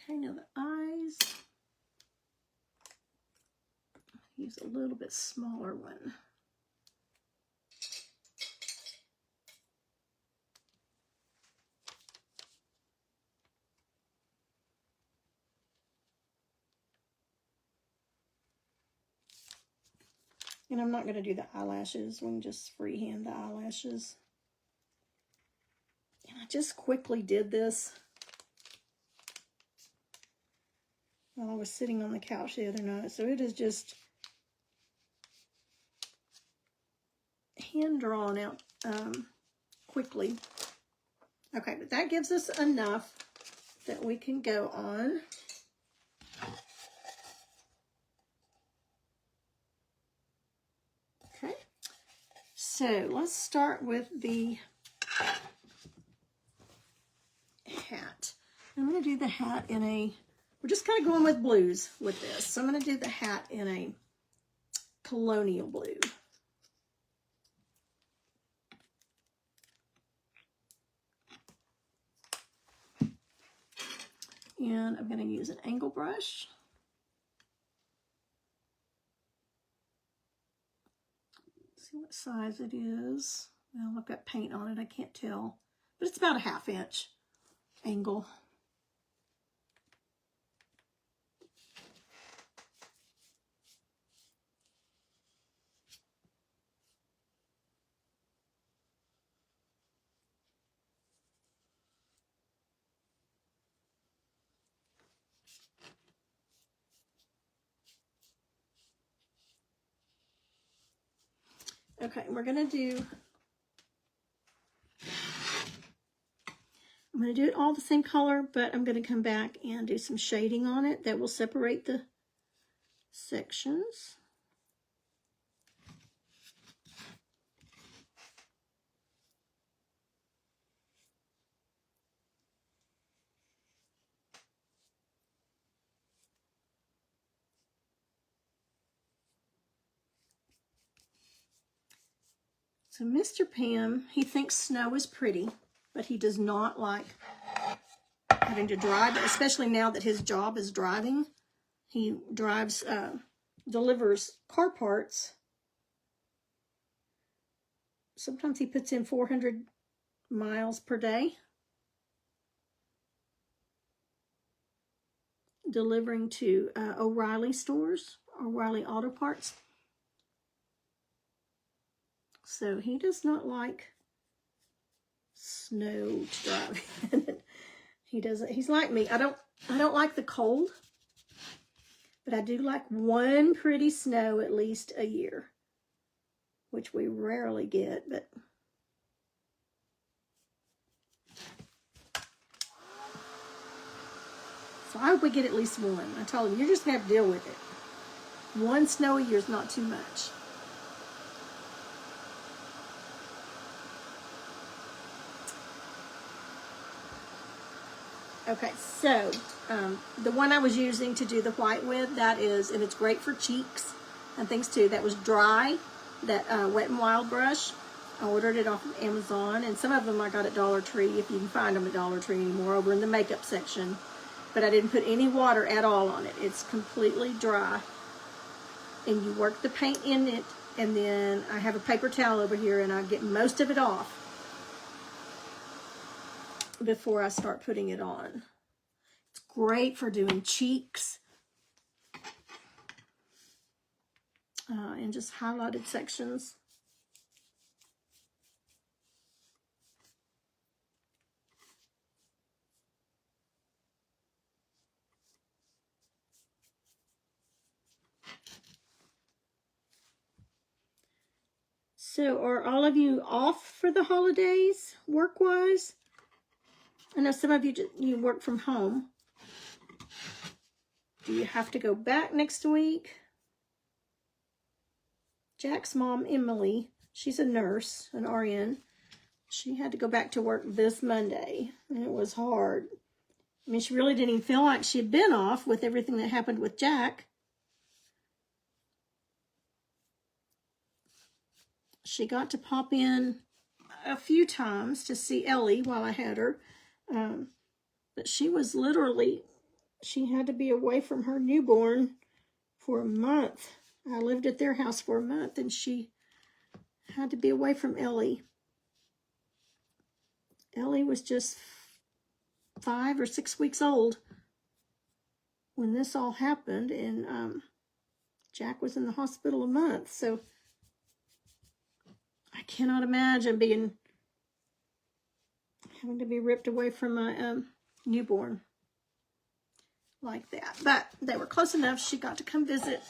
Okay, now the eyes. Use a little bit smaller one. And I'm not going to do the eyelashes. We can just freehand the eyelashes. And I just quickly did this while I was sitting on the couch the other night. So it is just hand drawn out quickly. Okay, but that gives us enough that we can go on. Okay, so let's start with the hat. I'm going to do the hat in a, we're just kind of going with blues with this. So I'm going to do the hat in a colonial blue. And I'm going to use an angle brush. See what size it is. Well, I've got paint on it, I can't tell. But it's about a 1/2 inch angle. Okay, we're going to do, I'm going to do it all the same color, but I'm going to come back and do some shading on it that will separate the sections. So Mr. Pam, he thinks snow is pretty, but he does not like having to drive, especially now that his job is driving. He drives, delivers car parts. Sometimes he puts in 400 miles per day, delivering to O'Reilly stores, O'Reilly Auto Parts. So he does not like snow to drive in. He doesn't. He's like me. I don't like the cold, but I do like one pretty snow at least a year, which we rarely get. But so I hope we get at least one. I told him, you're just gonna have to deal with it. One snow a year is not too much. Okay, so the one I was using to do the white with, that is, and it's great for cheeks and things too, that was dry, that Wet n Wild brush. I ordered it off of Amazon, and some of them I got at Dollar Tree, if you can find them at Dollar Tree anymore, over in the makeup section. But I didn't put any water at all on it. It's completely dry. And you work the paint in it, and then I have a paper towel over here, and I get most of it off before I start putting it on. It's great for doing cheeks and just highlighted sections. So are all of you off for the holidays, work-wise? I know some of you work from home. Do you have to go back next week? Jack's mom, Emily, she's a nurse, an RN. She had to go back to work this Monday, and it was hard. I mean, she really didn't even feel like she had been off with everything that happened with Jack. She got to pop in a few times to see Ellie while I had her. But she was literally, she had to be away from her newborn for a month. I lived at their house for a month, and she had to be away from Ellie. Ellie was just 5 or 6 weeks old when this all happened, and Jack was in the hospital a month. So I cannot imagine having to be ripped away from my newborn like that. But they were close enough. She got to come visit,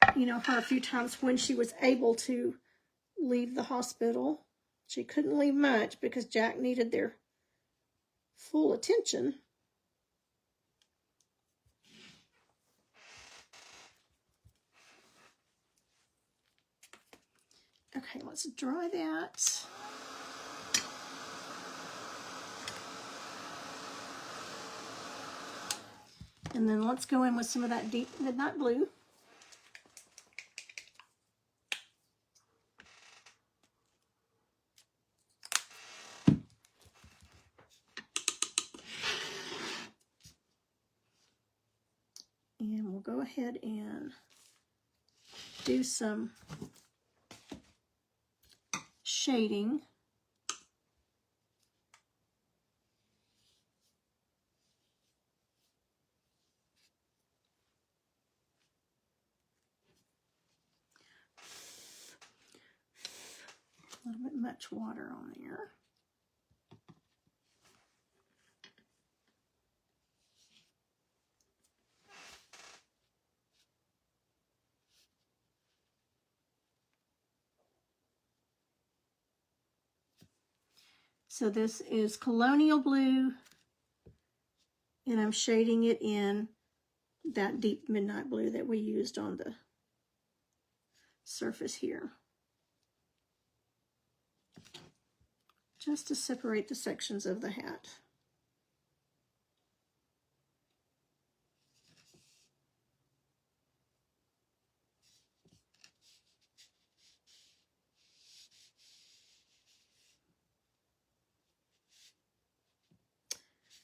her a few times when she was able to leave the hospital. She couldn't leave much because Jack needed their full attention. Okay, let's dry that. And then let's go in with some of that deep midnight blue. And we'll go ahead and do some shading. A little bit much water on there. So this is Colonial Blue, and I'm shading it in that deep midnight blue that we used on the surface here, just to separate the sections of the hat.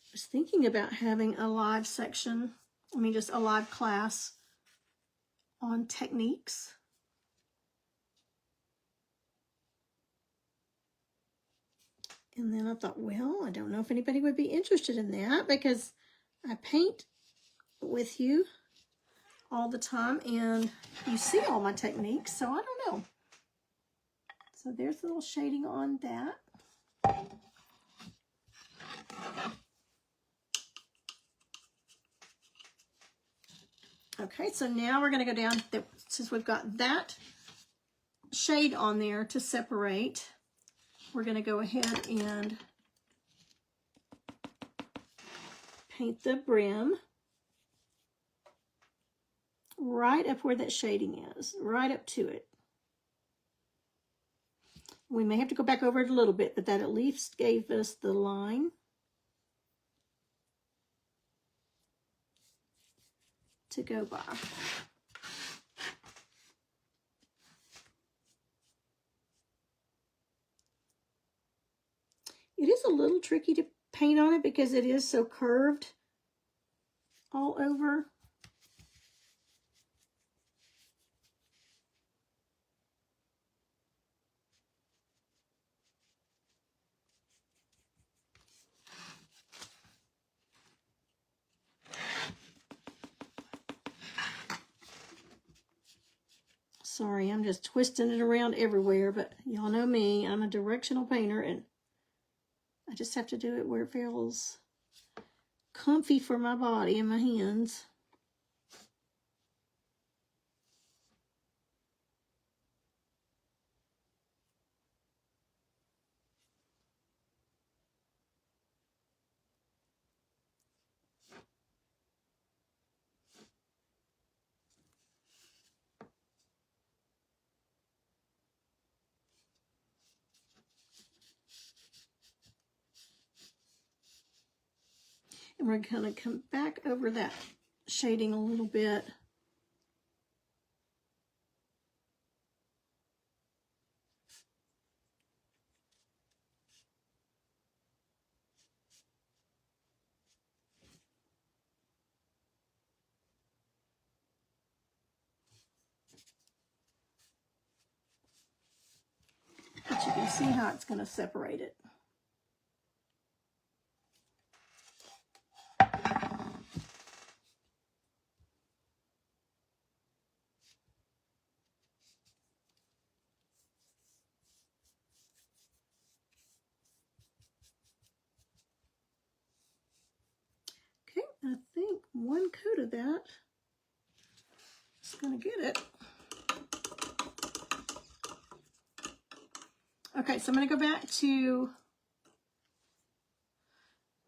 I was thinking about having a live section, just a live class on techniques. And then I thought, well, I don't know if anybody would be interested in that because I paint with you all the time and you see all my techniques, so I don't know. So there's a little shading on that. Okay, so now we're going to go down, since we've got that shade on there to separate, we're going to go ahead and paint the brim right up where that shading is, right up to it. We may have to go back over it a little bit, but that at least gave us the line to go by. It is a little tricky to paint on it because it is so curved all over. Sorry, I'm just twisting it around everywhere, but y'all know me. I'm a directional painter, and I just have to do it where it feels comfy for my body and my hands. And we're going to come back over that shading a little bit. But you can see how it's going to separate it. Okay, I think one coat of that is going to get it. Okay, so I'm going to go back to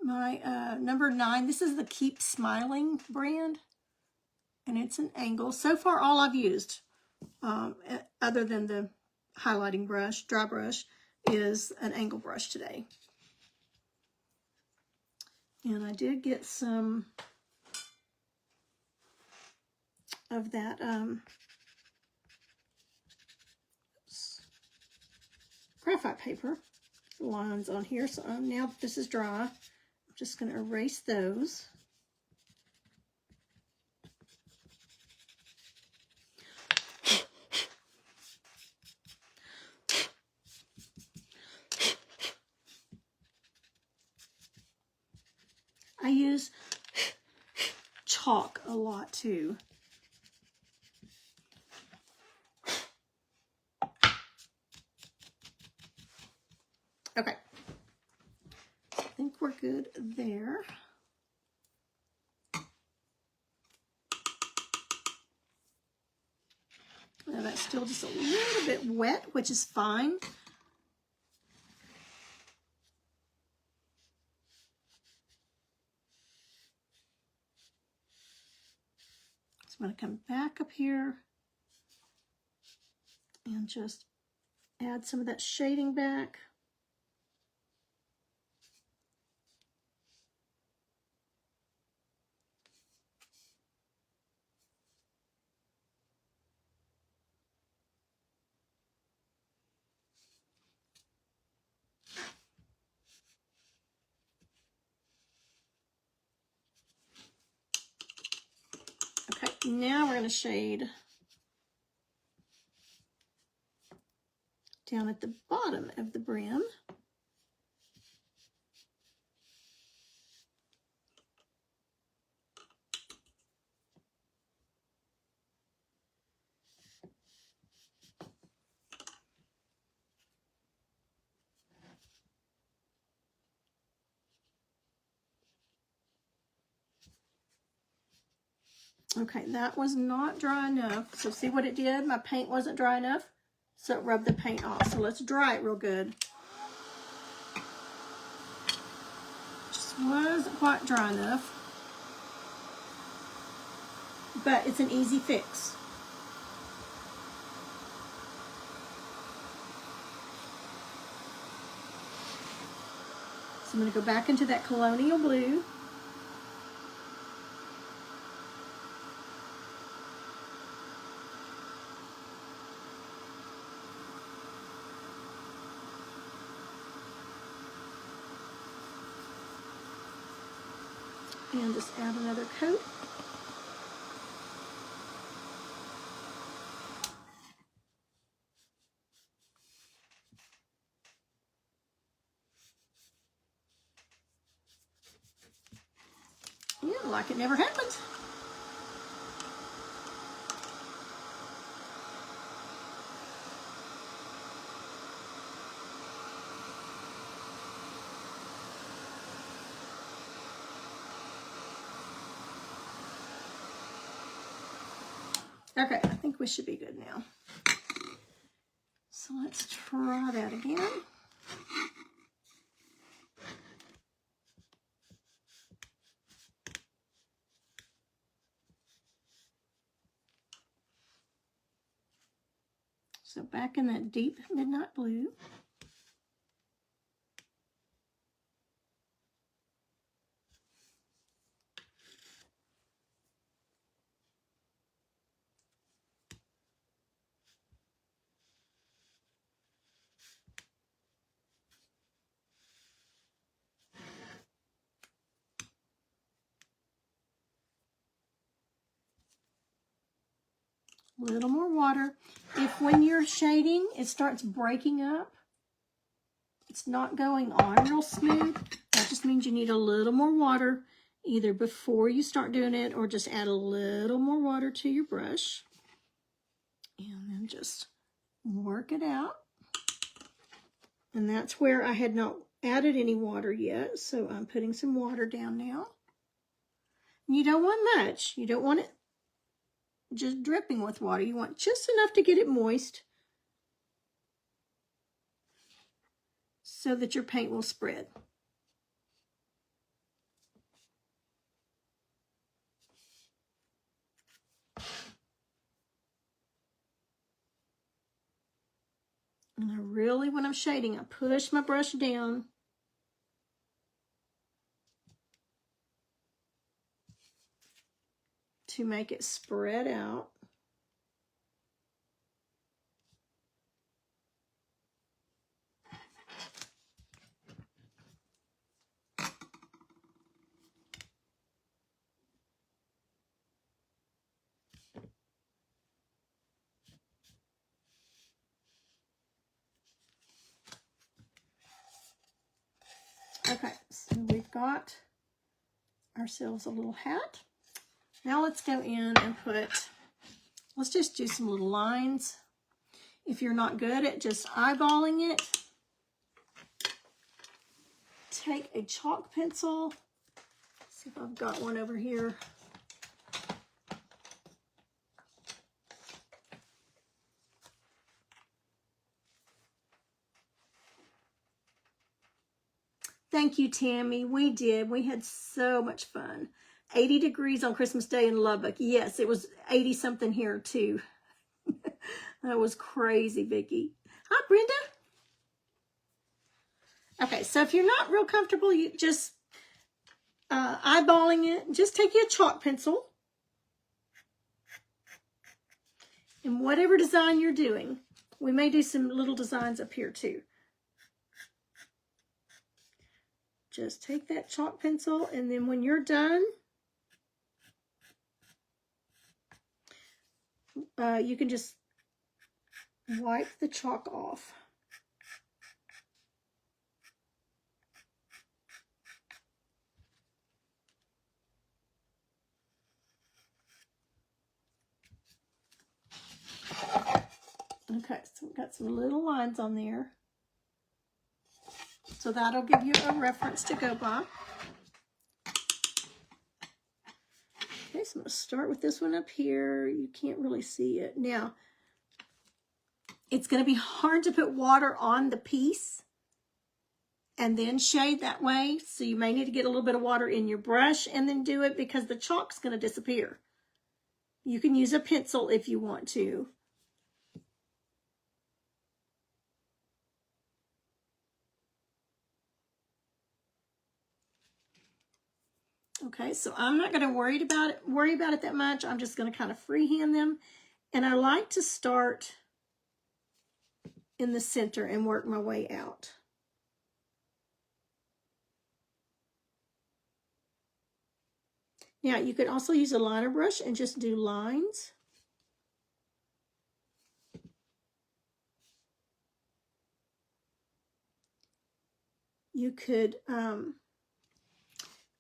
my number 9. This is the Keep Smiling brand, and it's an angle. So far, all I've used, other than the highlighting brush, dry brush, is an angle brush today. And I did get some of that graphite paper lines on here. So now that this is dry, I'm just going to erase those. I use chalk a lot too. Okay, I think we're good there. Now that's still just a little bit wet, which is fine. So I'm going to come back up here and just add some of that shading back. Okay, now we're going to shade down at the bottom of the brim. Okay, that was not dry enough. So see what it did? My paint wasn't dry enough, so it rubbed the paint off. So let's dry it real good. Just wasn't quite dry enough, but it's an easy fix. So I'm going to go back into that colonial blue. And just add another coat. Yeah, like it never happened. Okay, I think we should be good now. So let's try that again. So back in that deep midnight blue. A little more water. If when you're shading, it starts breaking up, it's not going on real smooth, that just means you need a little more water, either before you start doing it or just add a little more water to your brush. And then just work it out. And that's where I had not added any water yet, so I'm putting some water down now. You don't want much. You don't want it just dripping with water. You want just enough to get it moist so that your paint will spread. And I really, when I'm shading, I push my brush down to make it spread out. Okay, so we've got ourselves a little hat. Now let's go in and let's just do some little lines. If you're not good at just eyeballing it, take a chalk pencil. Let's see if I've got one over here. Thank you, Tammy. We did. We had so much fun. 80 degrees on Christmas Day in Lubbock. Yes, it was 80 something here too. That was crazy, Vicki. Hi, Brenda. Okay, so if you're not real comfortable, you just eyeballing it, just take you a chalk pencil. And whatever design you're doing, we may do some little designs up here too. Just take that chalk pencil, and then when you're done, you can just wipe the chalk off. Okay, so we've got some little lines on there. So that'll give you a reference to go by. Okay, so I'm going to start with this one up here. You can't really see it. Now, it's going to be hard to put water on the piece and then shade that way. So you may need to get a little bit of water in your brush and then do it, because the chalk's going to disappear. You can use a pencil if you want to. Okay, so I'm not going to worry about it that much. I'm just going to kind of freehand them. And I like to start in the center and work my way out. Now, you could also use a liner brush and just do lines. You could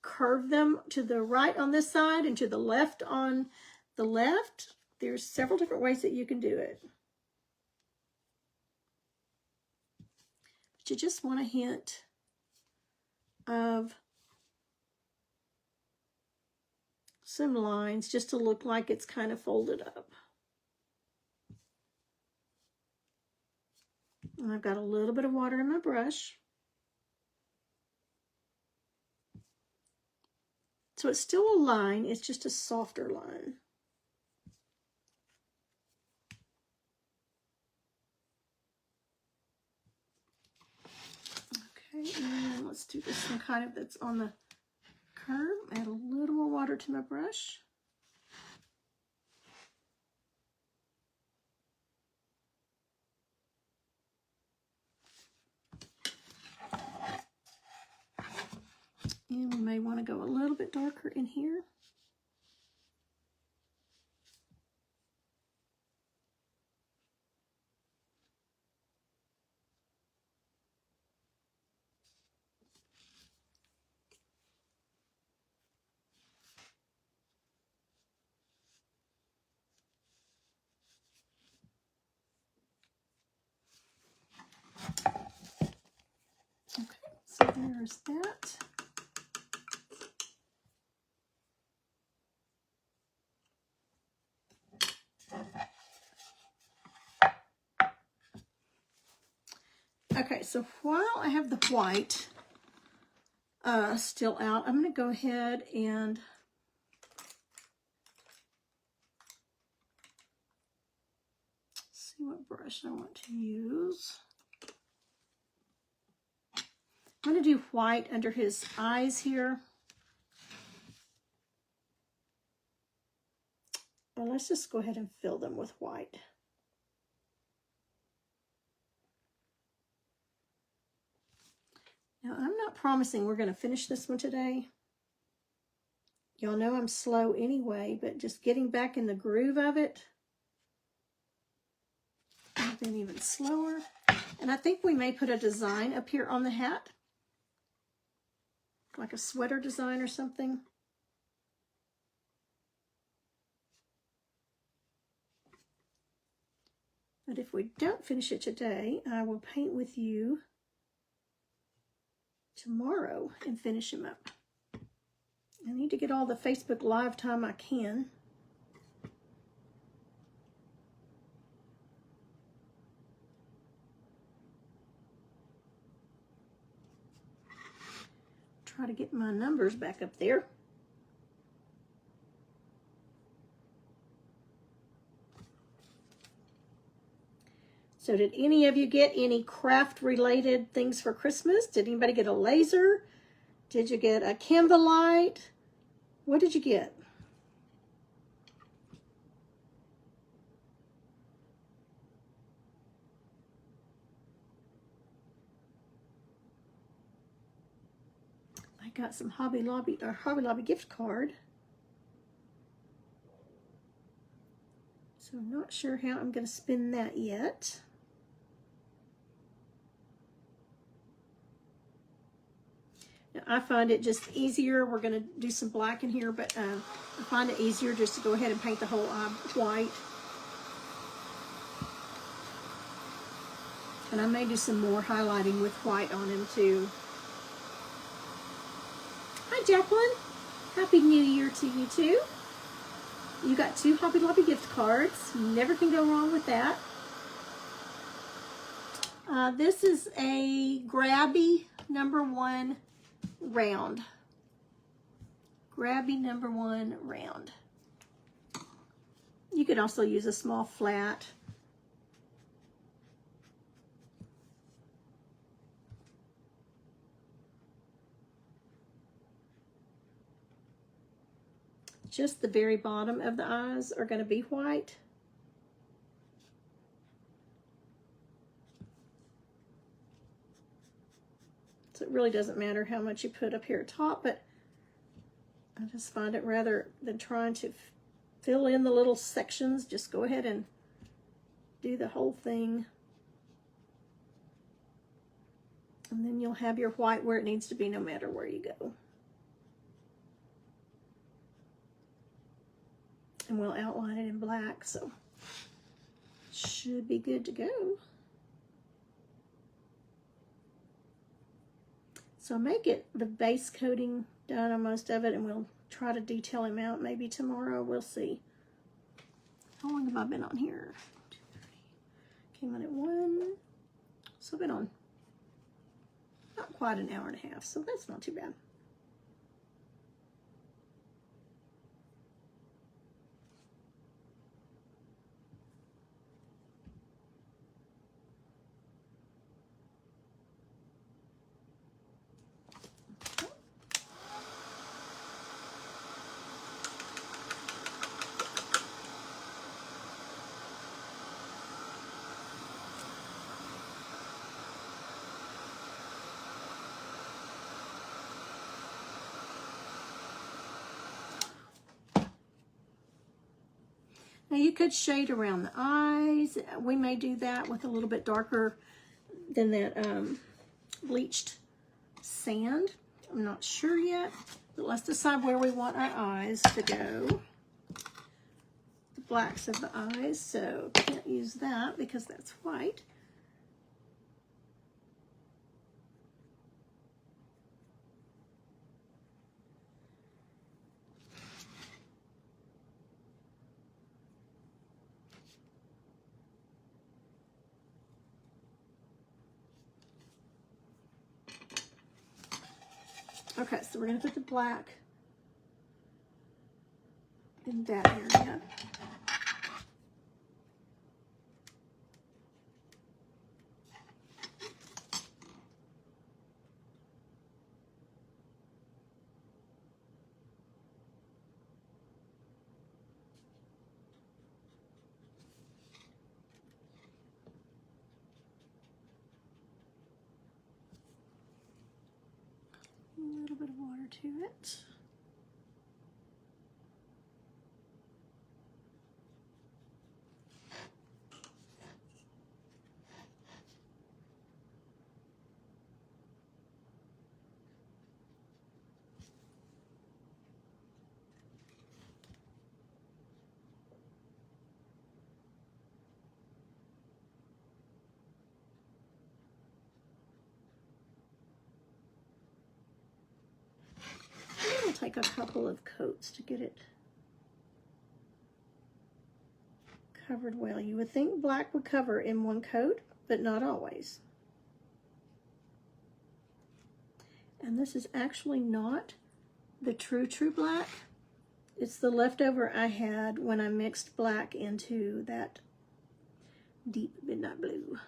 curve them to the right on this side and to the left on the left. There's several different ways that you can do it. But you just want a hint of some lines just to look like it's kind of folded up. And I've got a little bit of water in my brush. So it's still a line, it's just a softer line. Okay, and let's do this one kind of that's on the curve. Add a little more water to my brush. And we may want to go a little bit darker in here. Okay, so there's that. Okay, so while I have the white still out, I'm going to go ahead and see what brush I want to use. I'm going to do white under his eyes here. Well, let's just go ahead and fill them with white. Now, I'm not promising we're going to finish this one today. Y'all know I'm slow anyway, but just getting back in the groove of it, I've been even slower. And I think we may put a design up here on the hat, like a sweater design or something. But if we don't finish it today, I will paint with you tomorrow and finish him up. I need to get all the Facebook Live time I can. Try to get my numbers back up there. So did any of you get any craft related things for Christmas? Did anybody get a laser? Did you get a Canva light? What did you get? I got some Hobby Lobby gift card. So I'm not sure how I'm going to spin that yet. Now, I find it just easier. We're going to do some black in here, but I find it easier just to go ahead and paint the whole eye white. And I may do some more highlighting with white on him too. Hi, Jacqueline. Happy New Year to you too. You got 2 Hobby Lobby gift cards. Never can go wrong with that. This is a Grabby #1 round. Grabby #1 round. You could also use a small flat. Just the very bottom of the eyes are going to be white. So it really doesn't matter how much you put up here at top, but I just find it rather than trying to fill in the little sections, just go ahead and do the whole thing. And then you'll have your white where it needs to be no matter where you go. And we'll outline it in black, so should be good to go. So I'll make it the base coating done on most of it, and we'll try to detail him out maybe tomorrow. We'll see. How long have I been on here? 2:30. Came on at 1. So I've been on not quite an hour and a half, so that's not too bad. Now you could shade around the eyes. We may do that with a little bit darker than that bleached sand. I'm not sure yet, but let's decide where we want our eyes to go. The blacks of the eyes, so can't use that because that's white. Okay, so we're going to put the black in that area. A little bit of water to it. It'll take a couple of coats to get it covered well. You would think black would cover in one coat, but not always. And this is actually not the true black. It's the leftover I had when I mixed black into that deep midnight blue.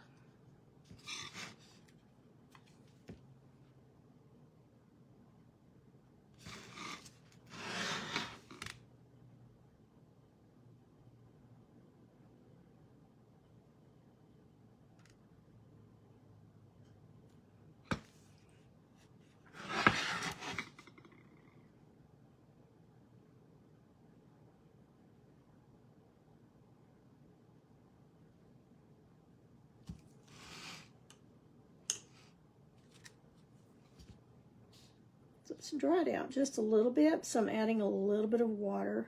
So it's dried out just a little bit, so I'm adding a little bit of water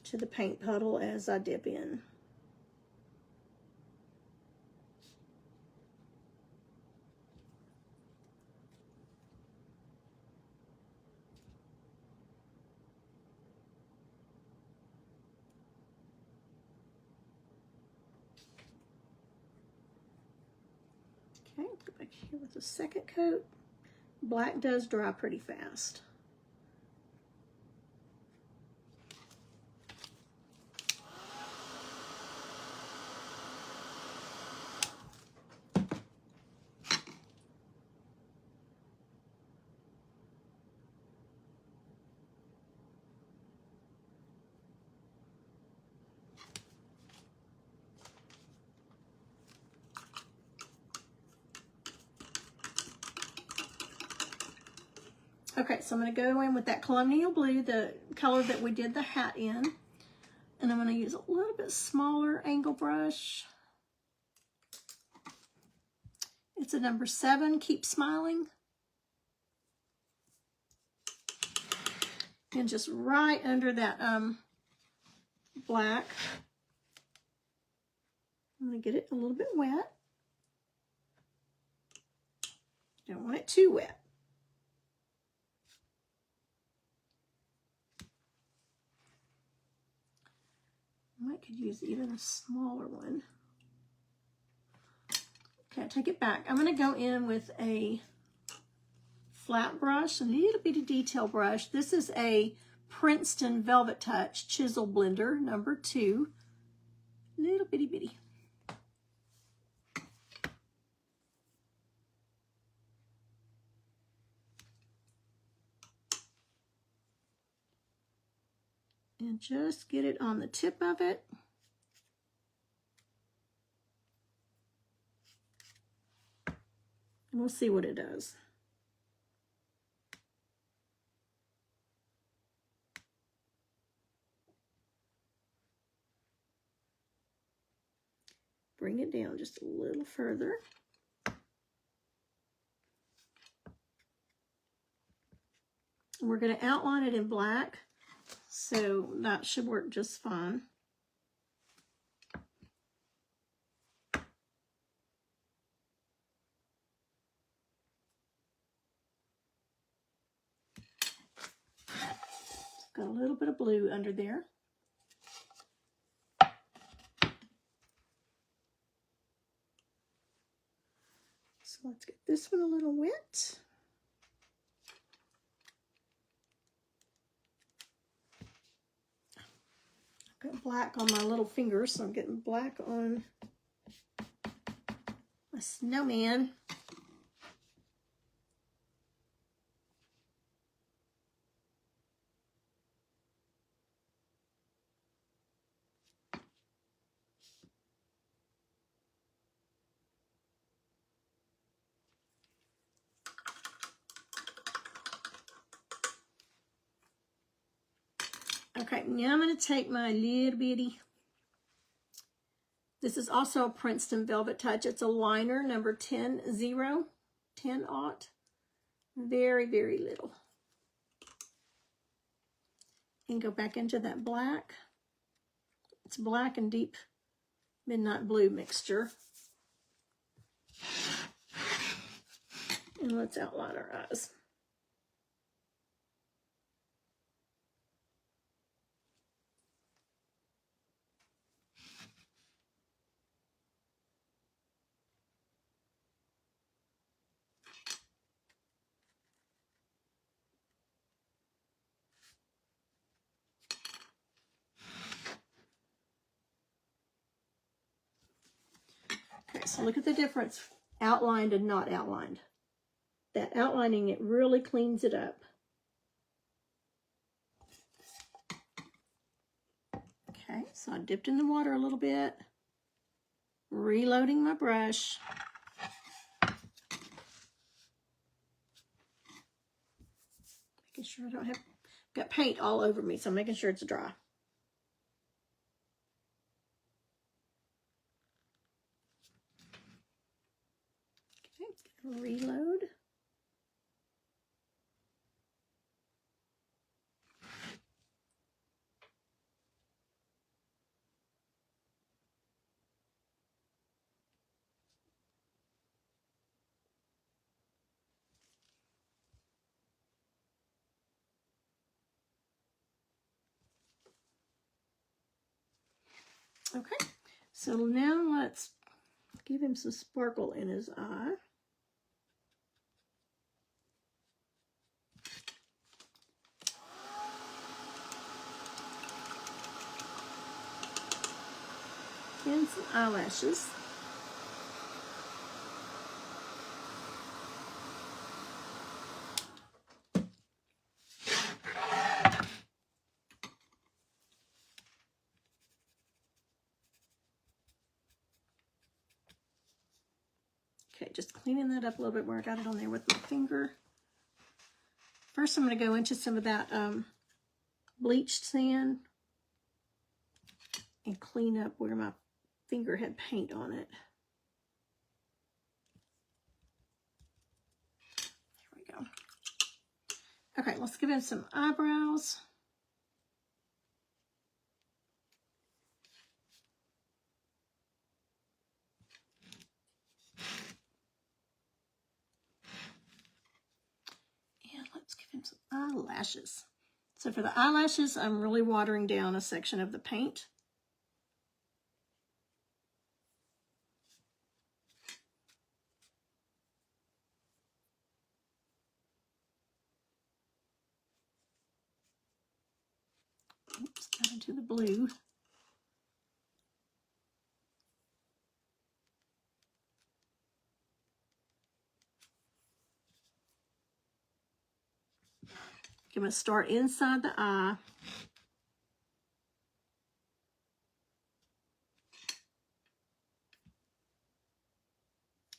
to the paint puddle as I dip in. Okay, go back here with the second coat. Black does dry pretty fast. Okay, so I'm going to go in with that colonial blue, the color that we did the hat in. And I'm going to use a little bit smaller angle brush. It's a number 7, Keep Smiling. And just right under that black. I'm going to get it a little bit wet. Don't want it too wet. I could use even a smaller one. Okay, I take it back. I'm going to go in with a flat brush, a little bitty detail brush. This is a Princeton Velvet Touch Chisel Blender number 2. Little bitty bitty. And just get it on the tip of it. And we'll see what it does. Bring it down just a little further. And we're going to outline it in black, so that should work just fine. Got a little bit of blue under there. So let's get this one a little wet. I've got black on my little fingers, so I'm getting black on my snowman. Okay, now I'm going to take my little bitty, this is also a Princeton Velvet Touch. It's a liner number 10 aught. Very, very little. And go back into that black. It's black and deep midnight blue mixture. And let's outline our eyes. Okay, so look at the difference, outlined and not outlined. That outlining, it really cleans it up. Okay, so I dipped in the water a little bit, reloading my brush. Making sure I don't have, got paint all over me, so I'm making sure it's dry. Okay, reload. Okay, so now let's give him some sparkle in his eye. And some eyelashes. Okay, just cleaning that up a little bit where I got it on there with my finger. First, I'm going to go into some of that bleached sand and clean up where my finger had paint on it. There we go. Okay, let's give him some eyebrows. Let's give him some eyelashes. So for the eyelashes, I'm really watering down a section of the paint. Got into the blue. I'm going to start inside the eye.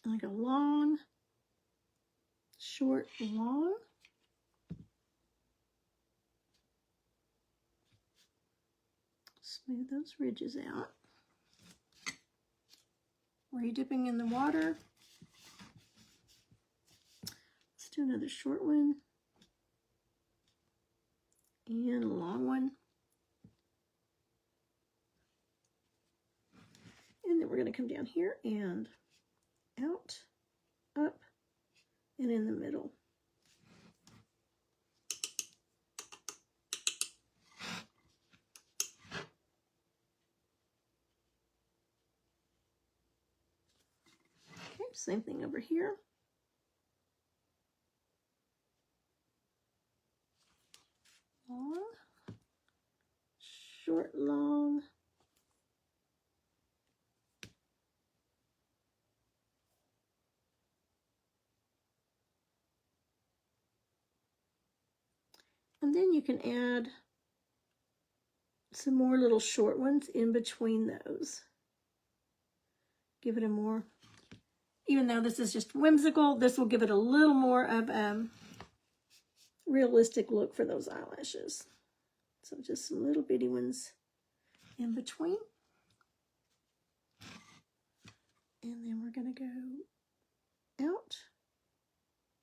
Like a long, short, long. Smooth those ridges out. Re-dipping in the water. Let's do another short one. And a long one. And then we're going to come down here and out, up, and in the middle. Okay, same thing over here. Long, short, long. And then you can add some more little short ones in between those. Give it a more, even though this is just whimsical, this will give it a little more of a realistic look for those eyelashes. So just some little bitty ones in between. And then we're going to go out,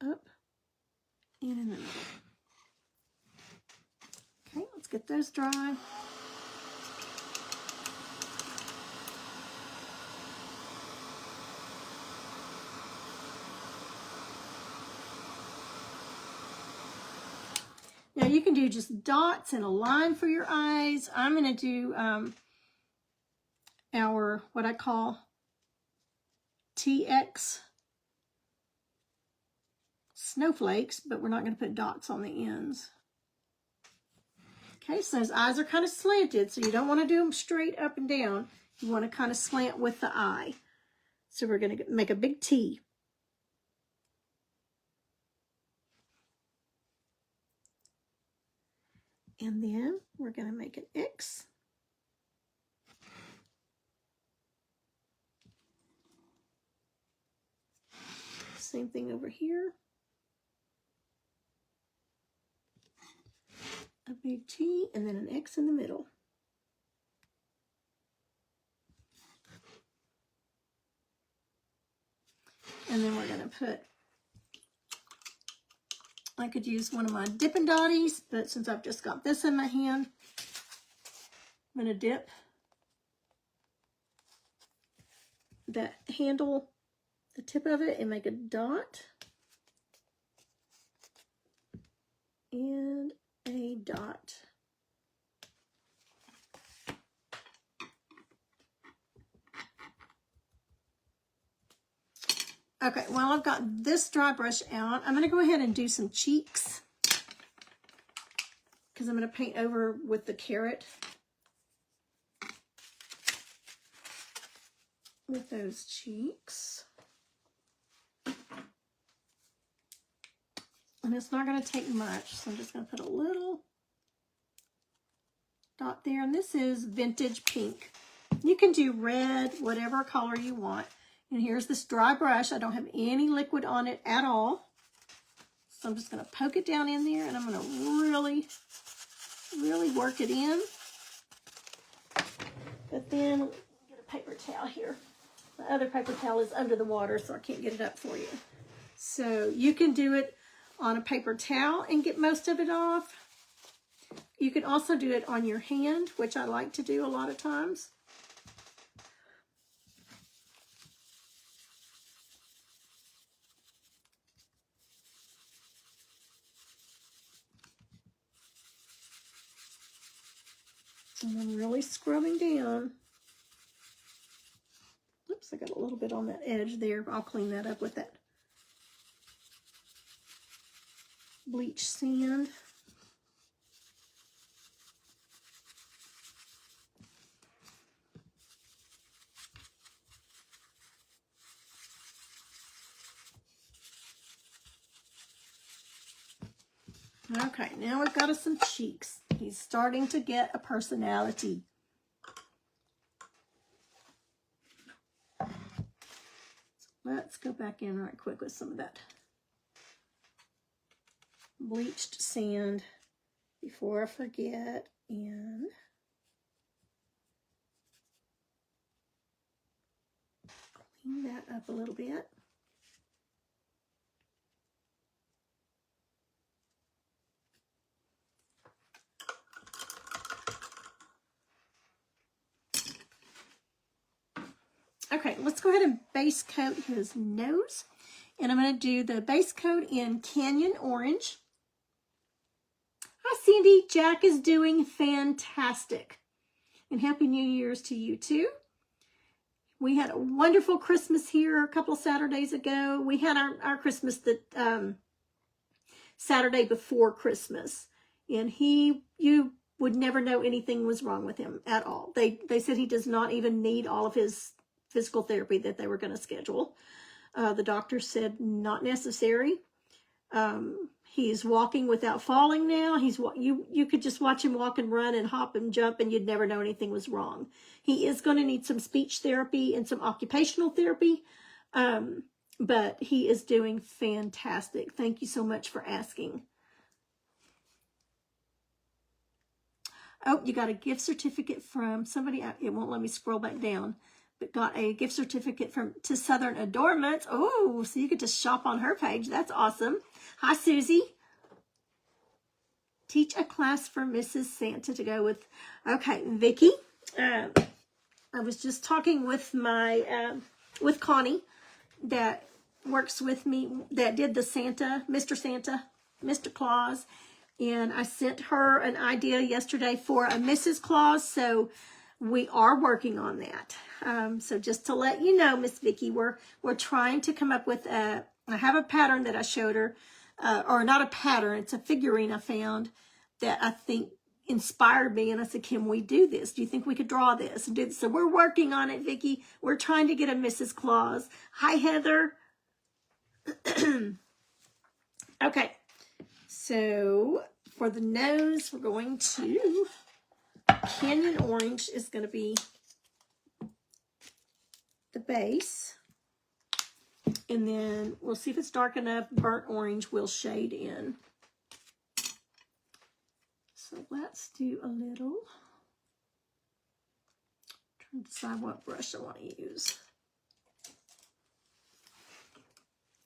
up, and in the middle. Okay, let's get those dry. Now you can do just dots and a line for your eyes. I'm going to do our, what I call TX snowflakes, but we're not going to put dots on the ends. Okay, so his eyes are kind of slanted, so you don't want to do them straight up and down. You want to kind of slant with the eye. So we're going to make a big T. And then we're going to make an X. Same thing over here. A big T and then an X in the middle. And then we're going to put, I could use one of my Dippin' Dotties, but since I've just got this in my hand, I'm going to dip that handle, the tip of it, and make a dot. And a dot. Okay, well, I've got this dry brush out. I'm going to go ahead and do some cheeks because I'm going to paint over with the carrot with those cheeks. And it's not going to take much, so I'm just going to put a little dot there. And this is vintage pink. You can do red, whatever color you want. And here's this dry brush. I don't have any liquid on it at all. So I'm just going to poke it down in there, and I'm going to really, really work it in. But then, get a paper towel here. My other paper towel is under the water, so I can't get it up for you. So you can do it on a paper towel and get most of it off. You can also do it on your hand, which I like to do a lot of times. And I'm really scrubbing down. Oops, I got a little bit on that edge there. I'll clean that up with that bleach sand. Okay, now we've got us some cheeks. He's starting to get a personality. Let's go back in right quick with some of that bleached sand before I forget, and clean that up a little bit. Okay, let's go ahead and base coat his nose. And I'm going to do the base coat in Canyon Orange. Hi, Cindy. Jack is doing fantastic. And Happy New Year's to you, too. We had a wonderful Christmas here a couple of Saturdays ago. We had our Christmas the Saturday before Christmas. And you would never know anything was wrong with him at all. They said he does not even need all of his physical therapy that they were going to schedule. The doctor said not necessary. He's walking without falling now. You could just watch him walk and run and hop and jump and you'd never know anything was wrong. He is going to need some speech therapy and some occupational therapy, but he is doing fantastic. Thank you so much for asking. Oh, you got a gift certificate from somebody. It won't let me scroll back down. But got a gift certificate to Southern Adornments. Oh, so you could just shop on her page. That's awesome. Hi, Susie. Teach a class for Mrs. Santa to go with. Okay, Vicki. I was just talking with with Connie that works with me, that did the Mr. Claus. And I sent her an idea yesterday for a Mrs. Claus. So we are working on that. So just to let you know, Miss Vicki, we're trying to come up with I have a pattern that I showed her, or not a pattern, it's a figurine I found that I think inspired me. And I said, can we do this? Do you think we could draw this and do this? So we're working on it, Vicki. We're trying to get a Mrs. Claus. Hi, Heather. Okay. So for the nose, we're going to Canyon Orange is going to be the base. And then we'll see if it's dark enough. Burnt orange will shade in. So let's do a little. Trying to decide what brush I want to use.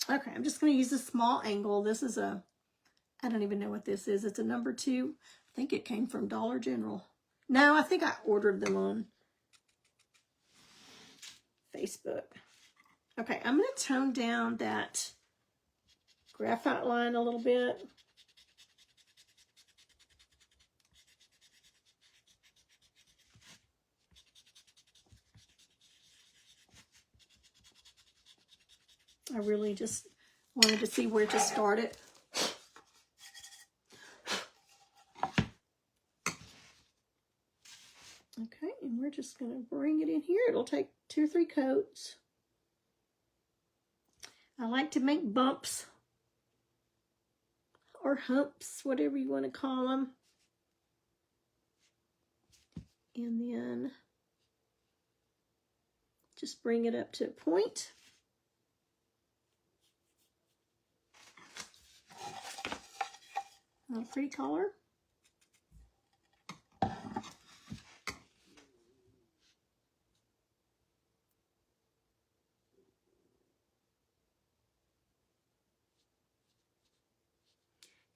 Okay, I'm just going to use a small angle. This is I don't even know what this is. It's a number 2. I think it came from Dollar General. No, I think I ordered them on Facebook. Okay, I'm going to tone down that graphite line a little bit. I really just wanted to see where to start it. Okay, and we're just going to bring it in here. It'll take 2 or 3 coats. I like to make bumps or humps, whatever you want to call them. And then just bring it up to a point. A pretty color.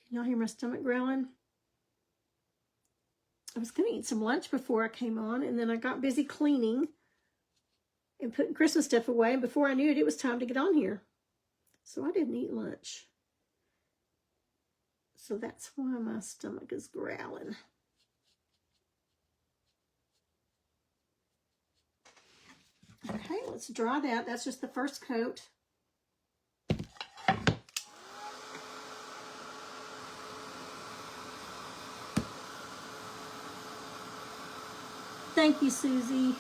Can y'all hear my stomach growling? I was going to eat some lunch before I came on, and then I got busy cleaning and putting Christmas stuff away, and before I knew it, it was time to get on here. So I didn't eat lunch. So that's why my stomach is growling. Okay, let's dry that. That's just the first coat. Thank you, Susie.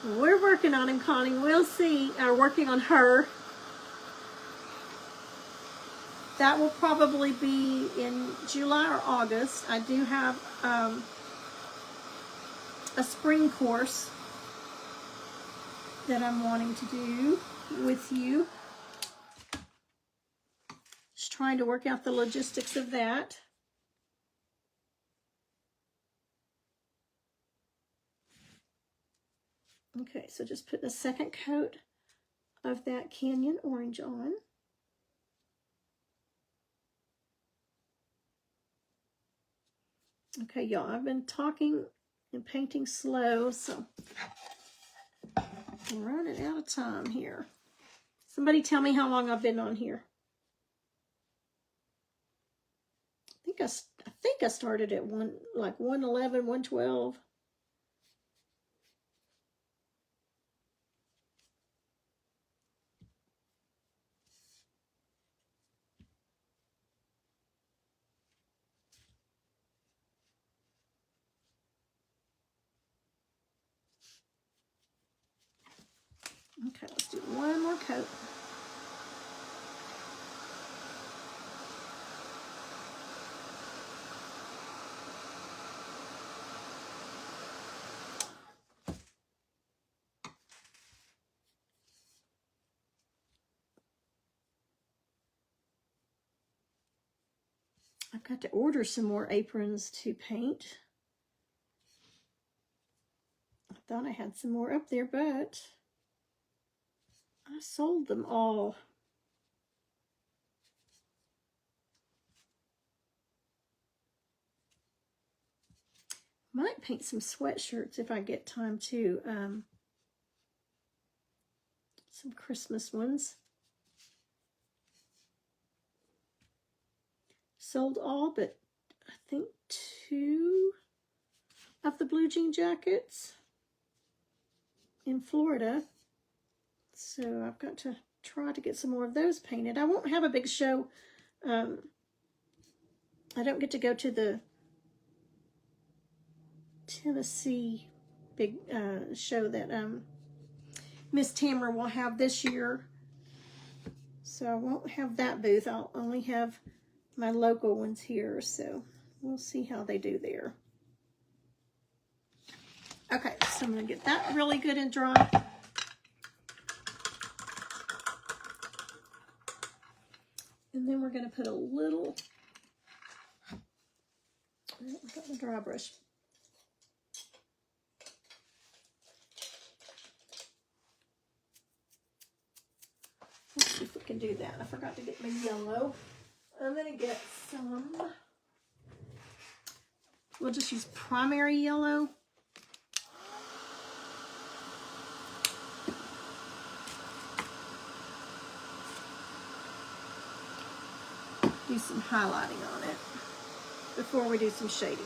We're working on him, Connie. We'll see. Working on her. That will probably be in July or August. I do have a spring course that I'm wanting to do with you. Just trying to work out the logistics of that. Okay, so just put the second coat of that Canyon Orange on. Okay, y'all, I've been talking and painting slow, so I'm running out of time here. Somebody tell me how long I've been on here. I think I started at 111, 112. Okay, let's do one more coat. I've got to order some more aprons to paint. I thought I had some more up there, but I sold them all. Might paint some sweatshirts if I get time to. Some Christmas ones. Sold all but I think 2 of the blue jean jackets in Florida. So I've got to try to get some more of those painted. I won't have a big show. I don't get to go to the Tennessee big show that Miss Tamara will have this year. So I won't have that booth. I'll only have my local ones here. So we'll see how they do there. Okay, so I'm going to get that really good and dry. And then we're going to put a little, I've got my dry brush. Let's see if we can do that. I forgot to get my yellow. I'm going to get some, we'll just use primary yellow. Do some highlighting on it before we do some shading.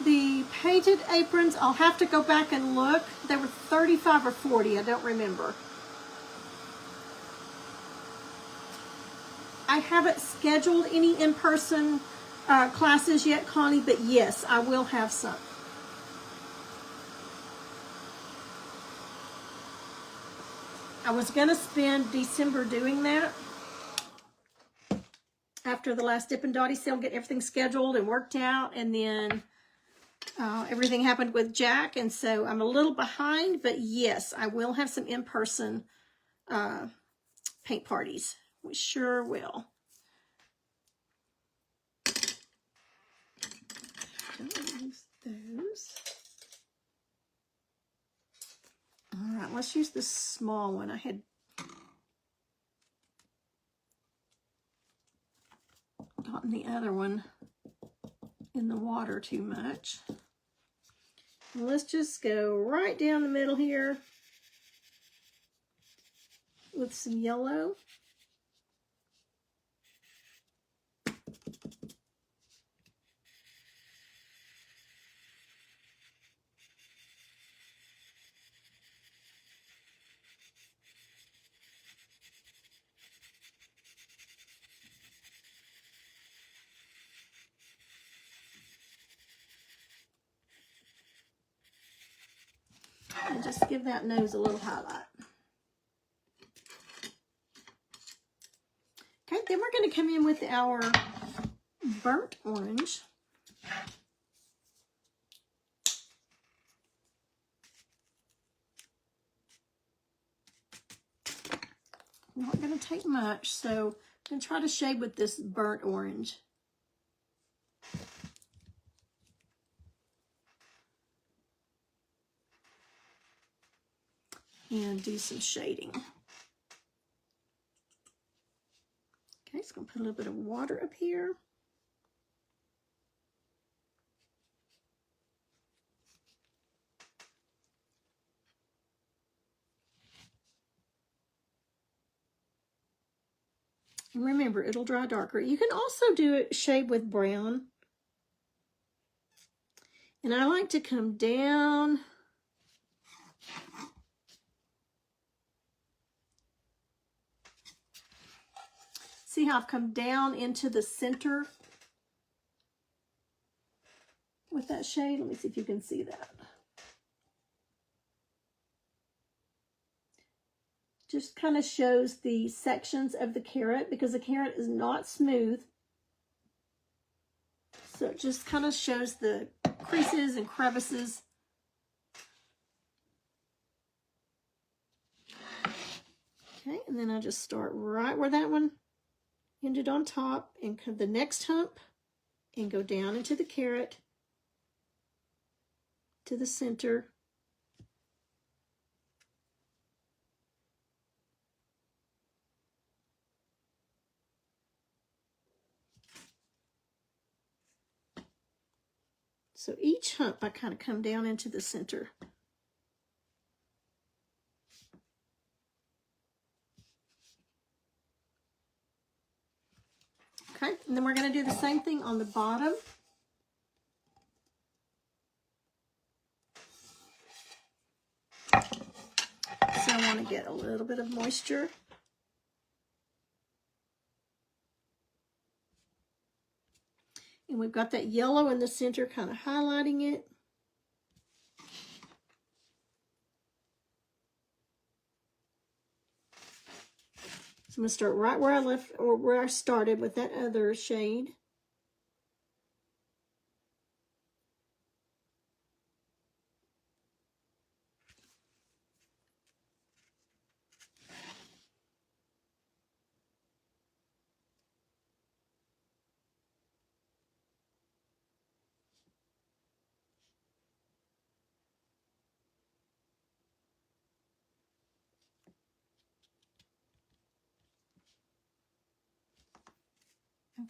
The painted aprons, I'll have to go back and look. They were 35 or 40, I don't remember. I haven't scheduled any in-person classes yet, Connie, but yes, I will have some. I was going to spend December doing that after the last Dippin' Dottie sale, get everything scheduled and worked out, and then everything happened with Jack, and so I'm a little behind, but yes, I will have some in-person paint parties. We sure will. Don't use those. All right, let's use the small one. I had gotten the other one in the water too much. And let's just go right down the middle here with some yellow. and just give that nose a little highlight. Okay, then we're going to come in with our burnt orange. Not going to take much, so I'm going to try to shade with this burnt orange. And do some shading. Okay, just going to put a little bit of water up here. And remember, it'll dry darker. You can also do it shade with brown. And I like to come down. See how I've come down into the center with that shade? Let me see if you can see that. Just kind of shows the sections of the carrot because the carrot is not smooth. So it just kind of shows the creases and crevices. Okay, and then I just start right where that one ended on top and come the next hump and go down into the carrot to the center. So each hump I kind of come down into the center. Okay, and then we're going to do the same thing on the bottom. So I want to get a little bit of moisture. And we've got that yellow in the center kind of highlighting it. So I'm going to start right where I left, or where I started with that other shade.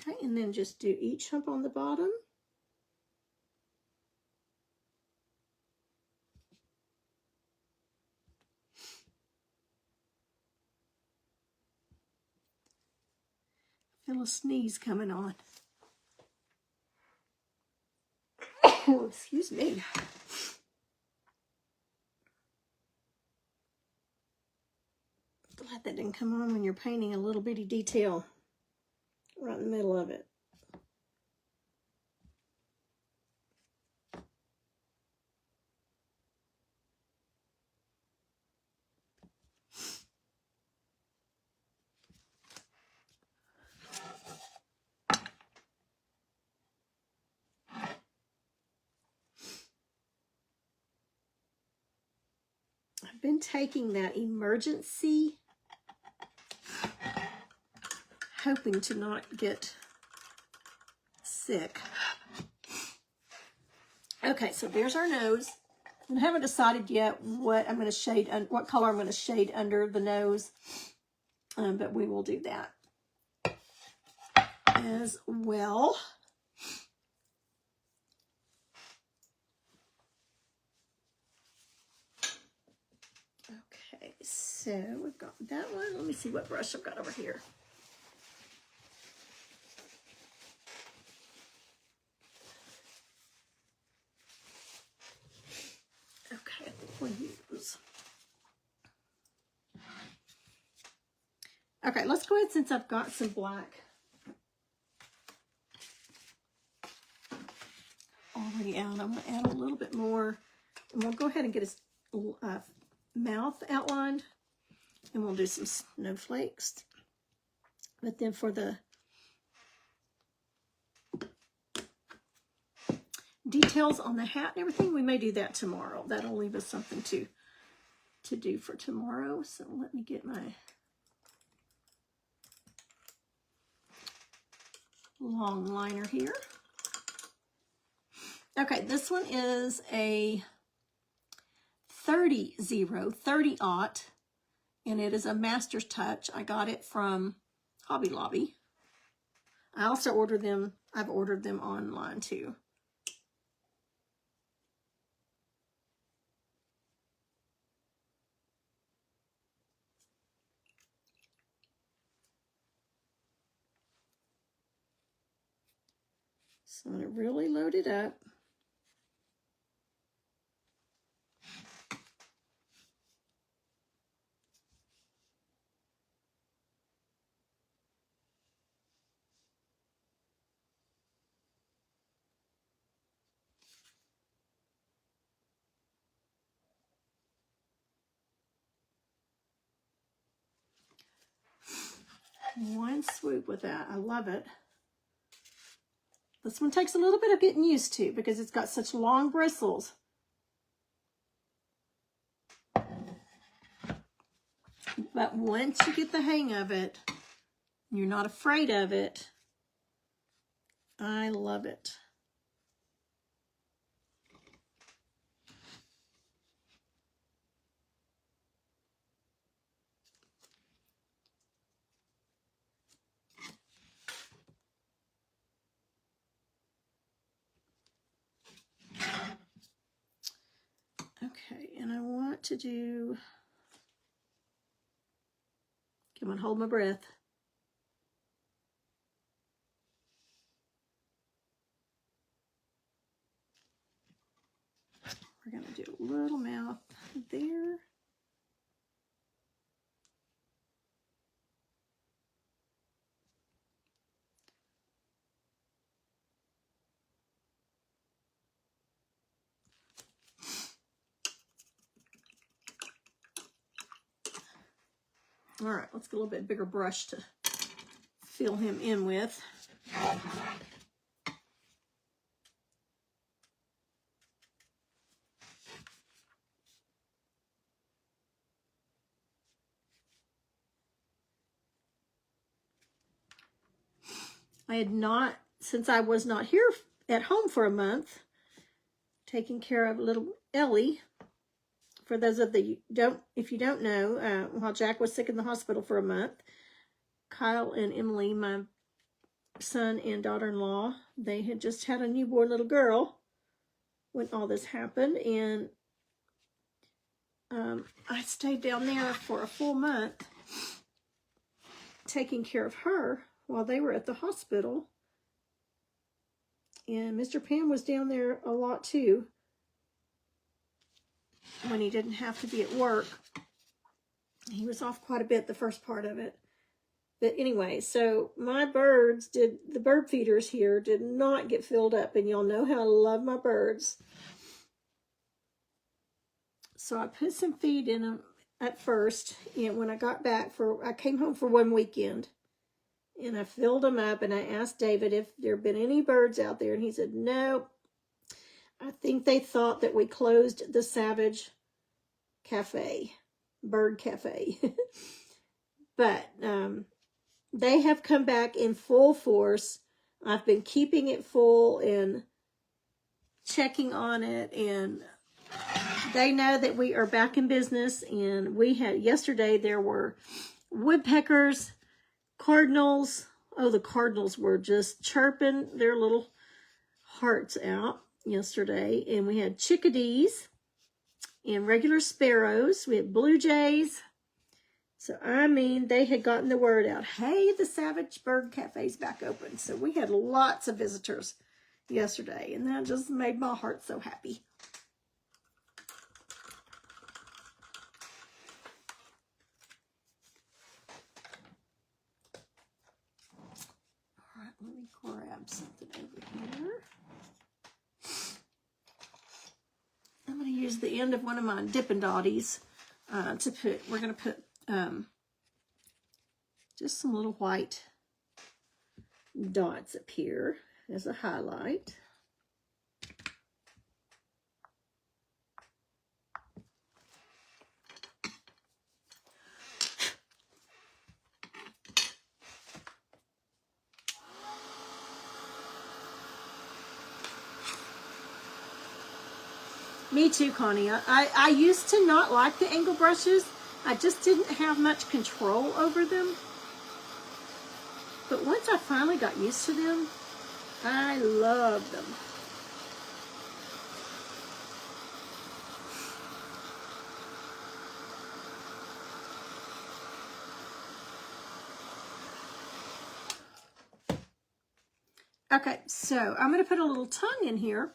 Okay, and then just do each hump on the bottom. I feel a sneeze coming on. Oh, excuse me. Glad that didn't come on when you're painting a little bitty detail right in the middle of it. I've been taking that emergency, hoping to not get sick. Okay, so there's our nose. I haven't decided yet what I'm going to shade, what color I'm going to shade under the nose, but we will do that as well. Okay, so we've got that one. Let me see what brush I've got over here. Okay, I think we'll use. Okay, let's go ahead, since I've got some black already out, I'm going to add a little bit more, and we'll go ahead and get mouth outlined. And we'll do some snowflakes. But then for the details on the hat and everything, we may do that tomorrow. That'll leave us something to do for tomorrow. So let me get my long liner here. Okay, this one is a 30-aught, and it is a Master's Touch. I got it from Hobby Lobby. I also ordered them. I've ordered them online too. So I'm going to really load it up. One swoop with that. I love it. This one takes a little bit of getting used to because it's got such long bristles. But once you get the hang of it, you're not afraid of it. I love it. Okay, and I want to do, come on, hold my breath. We're going to do a little mouth there. All right, let's get a little bit bigger brush to fill him in with. I had not, since I was not here at home for a month, taking care of little Ellie. For those of you if you don't know, while Jack was sick in the hospital for a month, Kyle and Emily, my son and daughter-in-law, they had just had a newborn little girl when all this happened, and I stayed down there for a full month taking care of her while they were at the hospital. And Mr. Pan was down there a lot too when he didn't have to be at work. He was off quite a bit the first part of it. But anyway, so my birds the bird feeders here did not get filled up, and y'all know how I love my birds. So I put some feed in them at first, and when I got back I came home for one weekend, and I filled them up, and I asked David if there had been any birds out there, and he said, no. I think they thought that we closed the Savage Cafe, Bird Cafe. But they have come back in full force. I've been keeping it full and checking on it, and they know that we are back in business. And we had, yesterday there were woodpeckers, cardinals. Oh, the cardinals were just chirping their little hearts out yesterday. And we had chickadees and regular sparrows. We had blue jays. So, I mean, they had gotten the word out. Hey, the Savage Bird Cafe's back open. So, we had lots of visitors yesterday, and that just made my heart so happy. All right, let me grab something over here. I'm going to use the end of one of my Dippin' Dotties we're going to put just some little white dots up here as a highlight. Me too, Connie. I used to not like the angle brushes. I just didn't have much control over them. But once I finally got used to them, I love them. Okay, so I'm going to put a little tongue in here.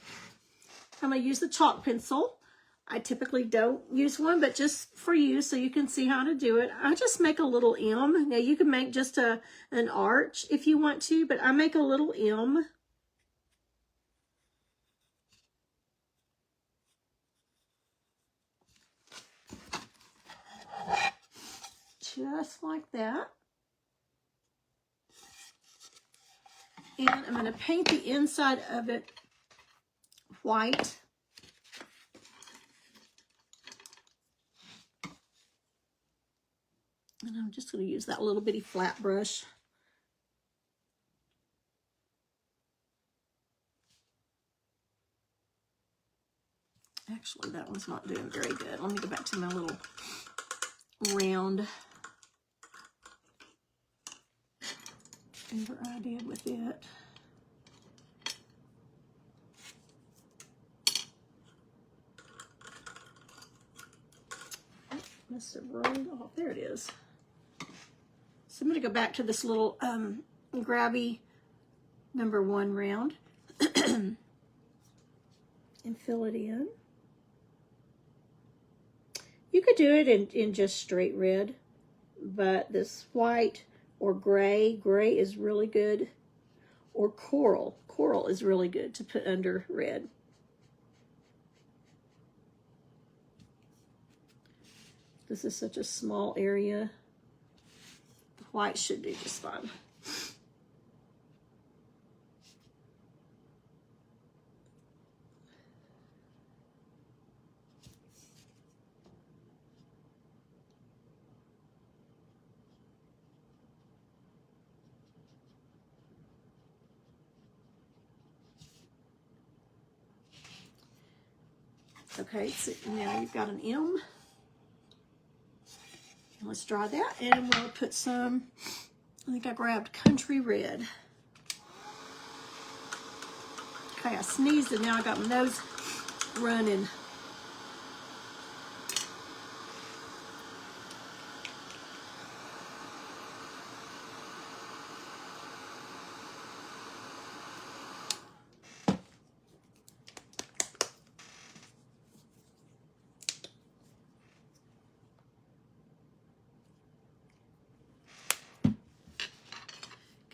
I'm going to use the chalk pencil. I typically don't use one, but just for you so you can see how to do it. I just make a little M. Now you can make just an arch if you want to, but I make a little M. Just like that. And I'm going to paint the inside of it white. And I'm just going to use that little bitty flat brush. Actually, that one's not doing very good. Let me go back to my little round whatever I did with it. Must have rolled off. There it is. So I'm going to go back to this little grabby number 1 round and fill it in. You could do it in just straight red, but this white or gray is really good, or coral. Coral is really good to put under red. This is such a small area. The white should do just fine. Okay, so now you've got an M. Let's dry that, and we'll put some, I think I grabbed Country Red. Okay, I sneezed and now I got my nose running.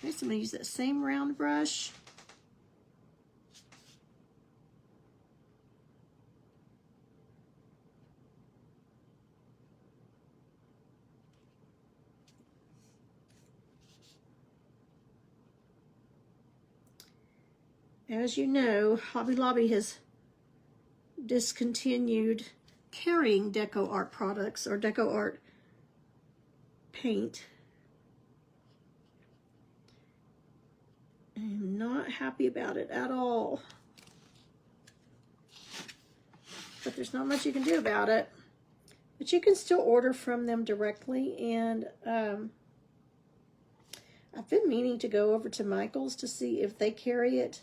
Okay, so I'm going to use that same round brush. As you know, Hobby Lobby has discontinued carrying Deco Art products or Deco Art paint. I'm not happy about it at all. But there's not much you can do about it. But you can still order from them directly, and I've been meaning to go over to Michael's to see if they carry it.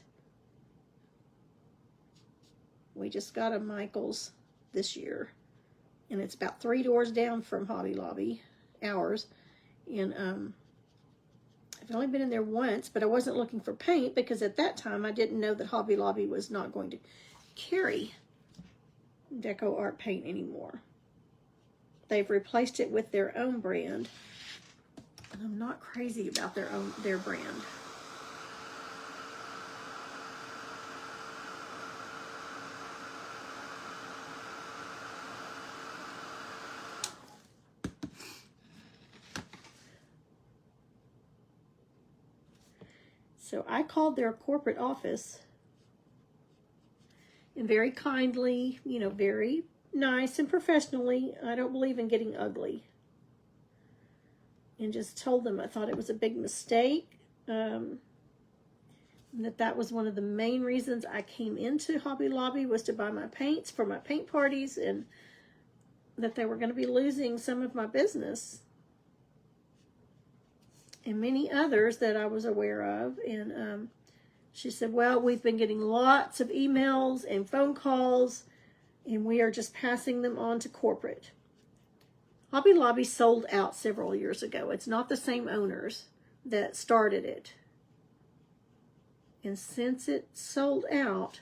We just got a Michael's this year, and it's about 3 doors down from Hobby Lobby, ours. And I've only been in there once, but I wasn't looking for paint because at that time I didn't know that Hobby Lobby was not going to carry Deco Art paint anymore. They've replaced it with their own brand, and I'm not crazy about their brand. So I called their corporate office and very kindly, you know, very nice and professionally, I don't believe in getting ugly, and just told them I thought it was a big mistake, and that was one of the main reasons I came into Hobby Lobby, was to buy my paints for my paint parties, and that they were going to be losing some of my business and many others that I was aware of. And she said, well, we've been getting lots of emails and phone calls, and we are just passing them on to corporate. Hobby Lobby sold out several years ago. It's not the same owners that started it. And since it sold out,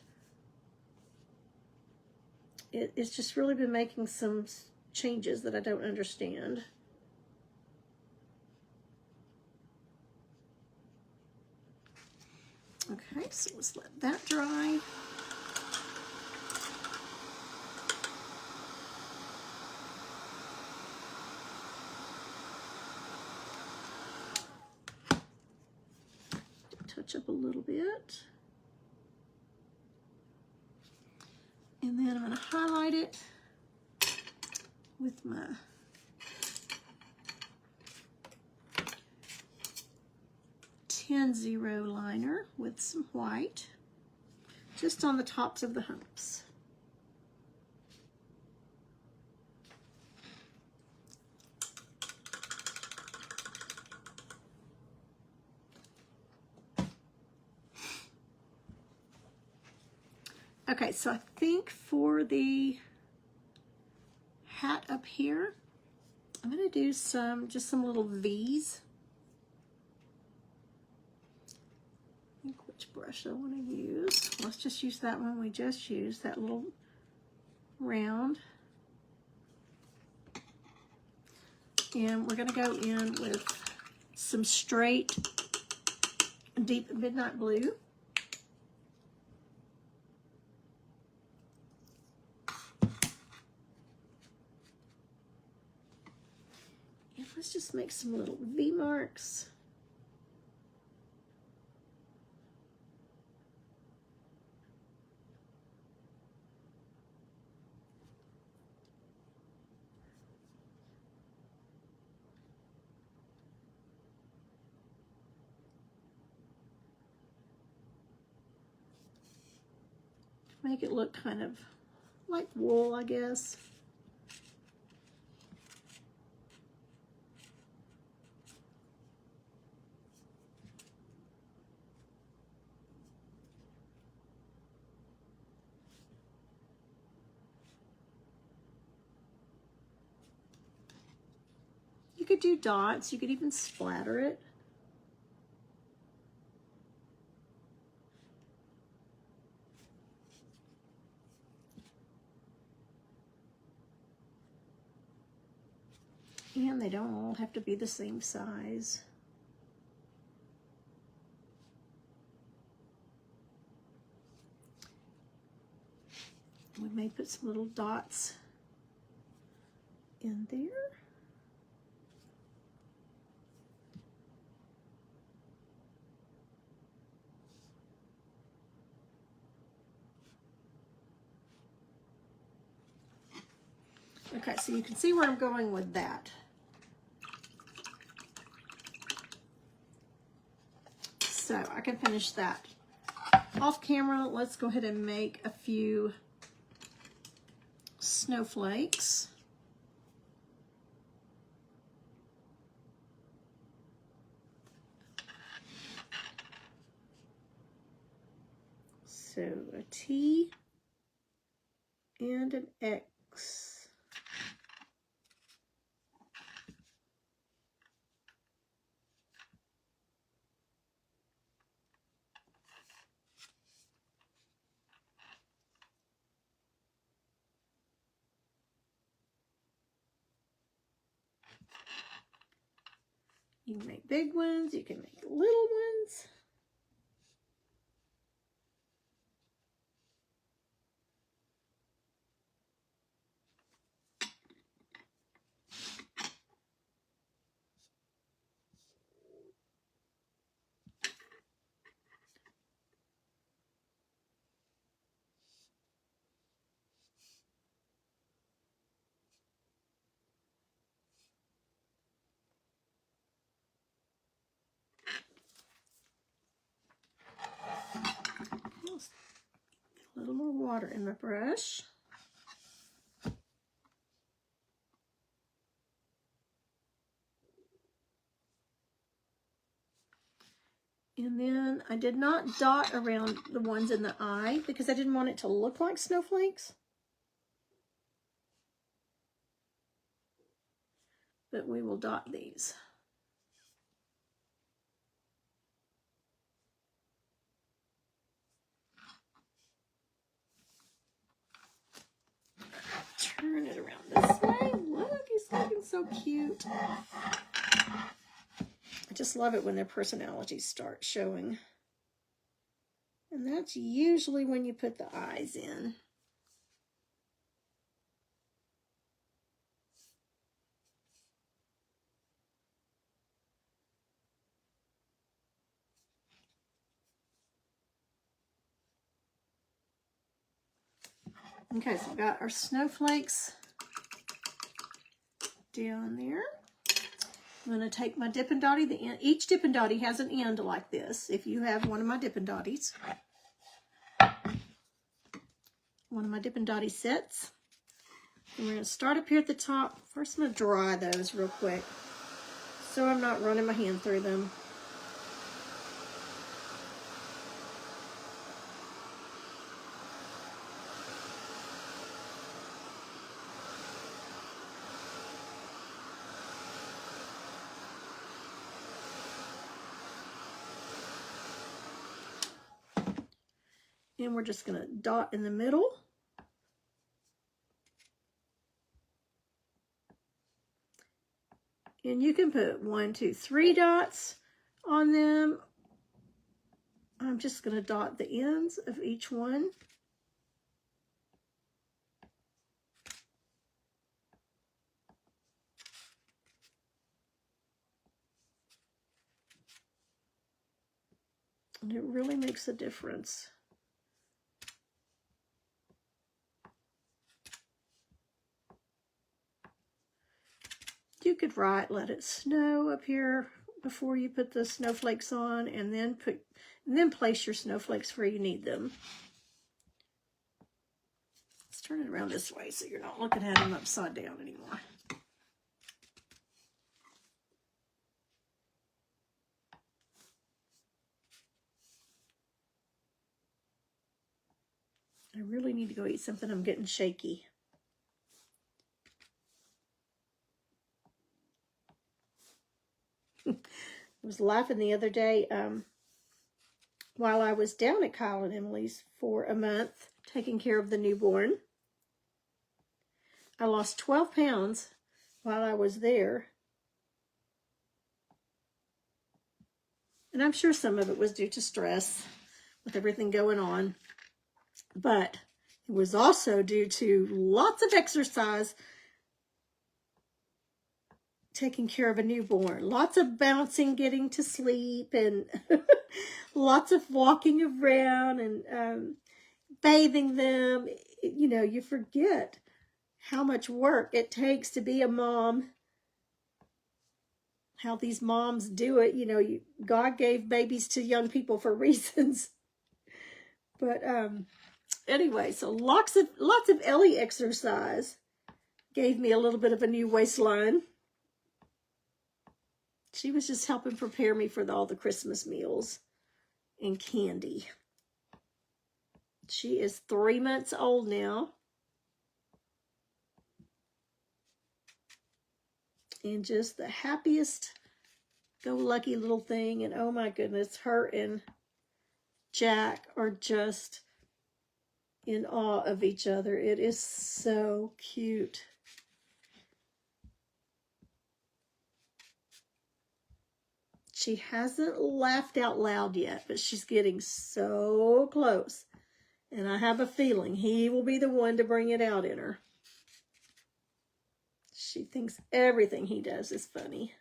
it's just really been making some changes that I don't understand. Okay, so let's let that dry. Touch up a little bit. And then I'm going to highlight it with my .10 liner with some white, just on the tops of the humps. Okay, so I think for the hat up here, I'm going to do just some little V's. I think which brush I want to use. Let's just use that one we just used, that little round. And we're going to go in with some straight deep midnight blue. Let's just make some little V marks. Make it look kind of like wool, I guess. You could do dots, you could even splatter it. And they don't all have to be the same size. We may put some little dots in there. Okay, so you can see where I'm going with that. So I can finish that off camera. Let's go ahead and make a few snowflakes. So a T and an X. You can make big ones, you can make little ones. A little more water in my brush. And then I did not dot around the ones in the eye because I didn't want it to look like snowflakes. But we will dot these. Turn it around this way. Look, he's looking so cute. I just love it when their personalities start showing. And that's usually when you put the eyes in. Okay, so we've got our snowflakes down there. I'm going to take my Dippin' Dotty. Each Dippin' Dotty has an end like this. If you have one of my Dippin' Dotties. One of my Dippin' Dotty sets. And we're going to start up here at the top. First, I'm going to dry those real quick, so I'm not running my hand through them. And we're just going to dot in the middle. And you can put 1, 2, 3 dots on them. I'm just going to dot the ends of each one. And it really makes a difference. You could write "Let it snow" up here before you put the snowflakes on, and then place your snowflakes where you need them. Let's turn it around this way so you're not looking at them upside down anymore. I really need to go eat something. I'm getting shaky. I was laughing the other day while I was down at Kyle and Emily's for a month taking care of the newborn. I lost 12 pounds while I was there. And I'm sure some of it was due to stress with everything going on. But it was also due to lots of exercise, taking care of a newborn, lots of bouncing, getting to sleep, and lots of walking around and bathing them. You know, you forget how much work it takes to be a mom, how these moms do it. You know, God gave babies to young people for reasons. But anyway, so lots of Ellie exercise gave me a little bit of a new waistline. She was just helping prepare me for all the Christmas meals and candy. She is 3 months old now. And just the happiest go-lucky little thing. And oh my goodness, her and Jack are just in awe of each other. It is so cute. She hasn't laughed out loud yet, but she's getting so close. And I have a feeling he will be the one to bring it out in her. She thinks everything he does is funny.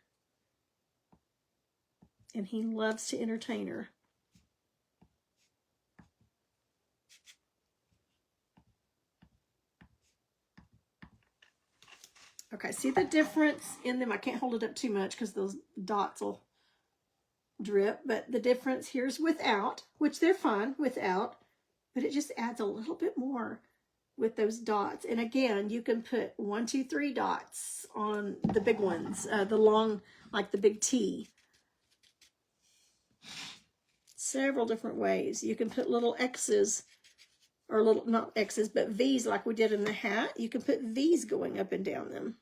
And he loves to entertain her. Okay, see the difference in them? I can't hold it up too much because those dots will drip, but the difference here's without, which they're fine without, but it just adds a little bit more with those dots. And again, you can put 1, 2, 3 dots on the big ones, the long, like the big T. Several different ways. You can put little X's, or little, not X's, but V's like we did in the hat. You can put V's going up and down them.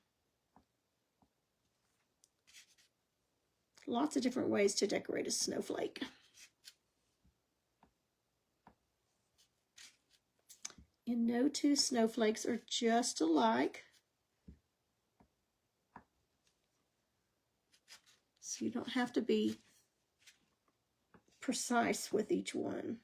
Lots of different ways to decorate a snowflake. And no two snowflakes are just alike. So you don't have to be precise with each one.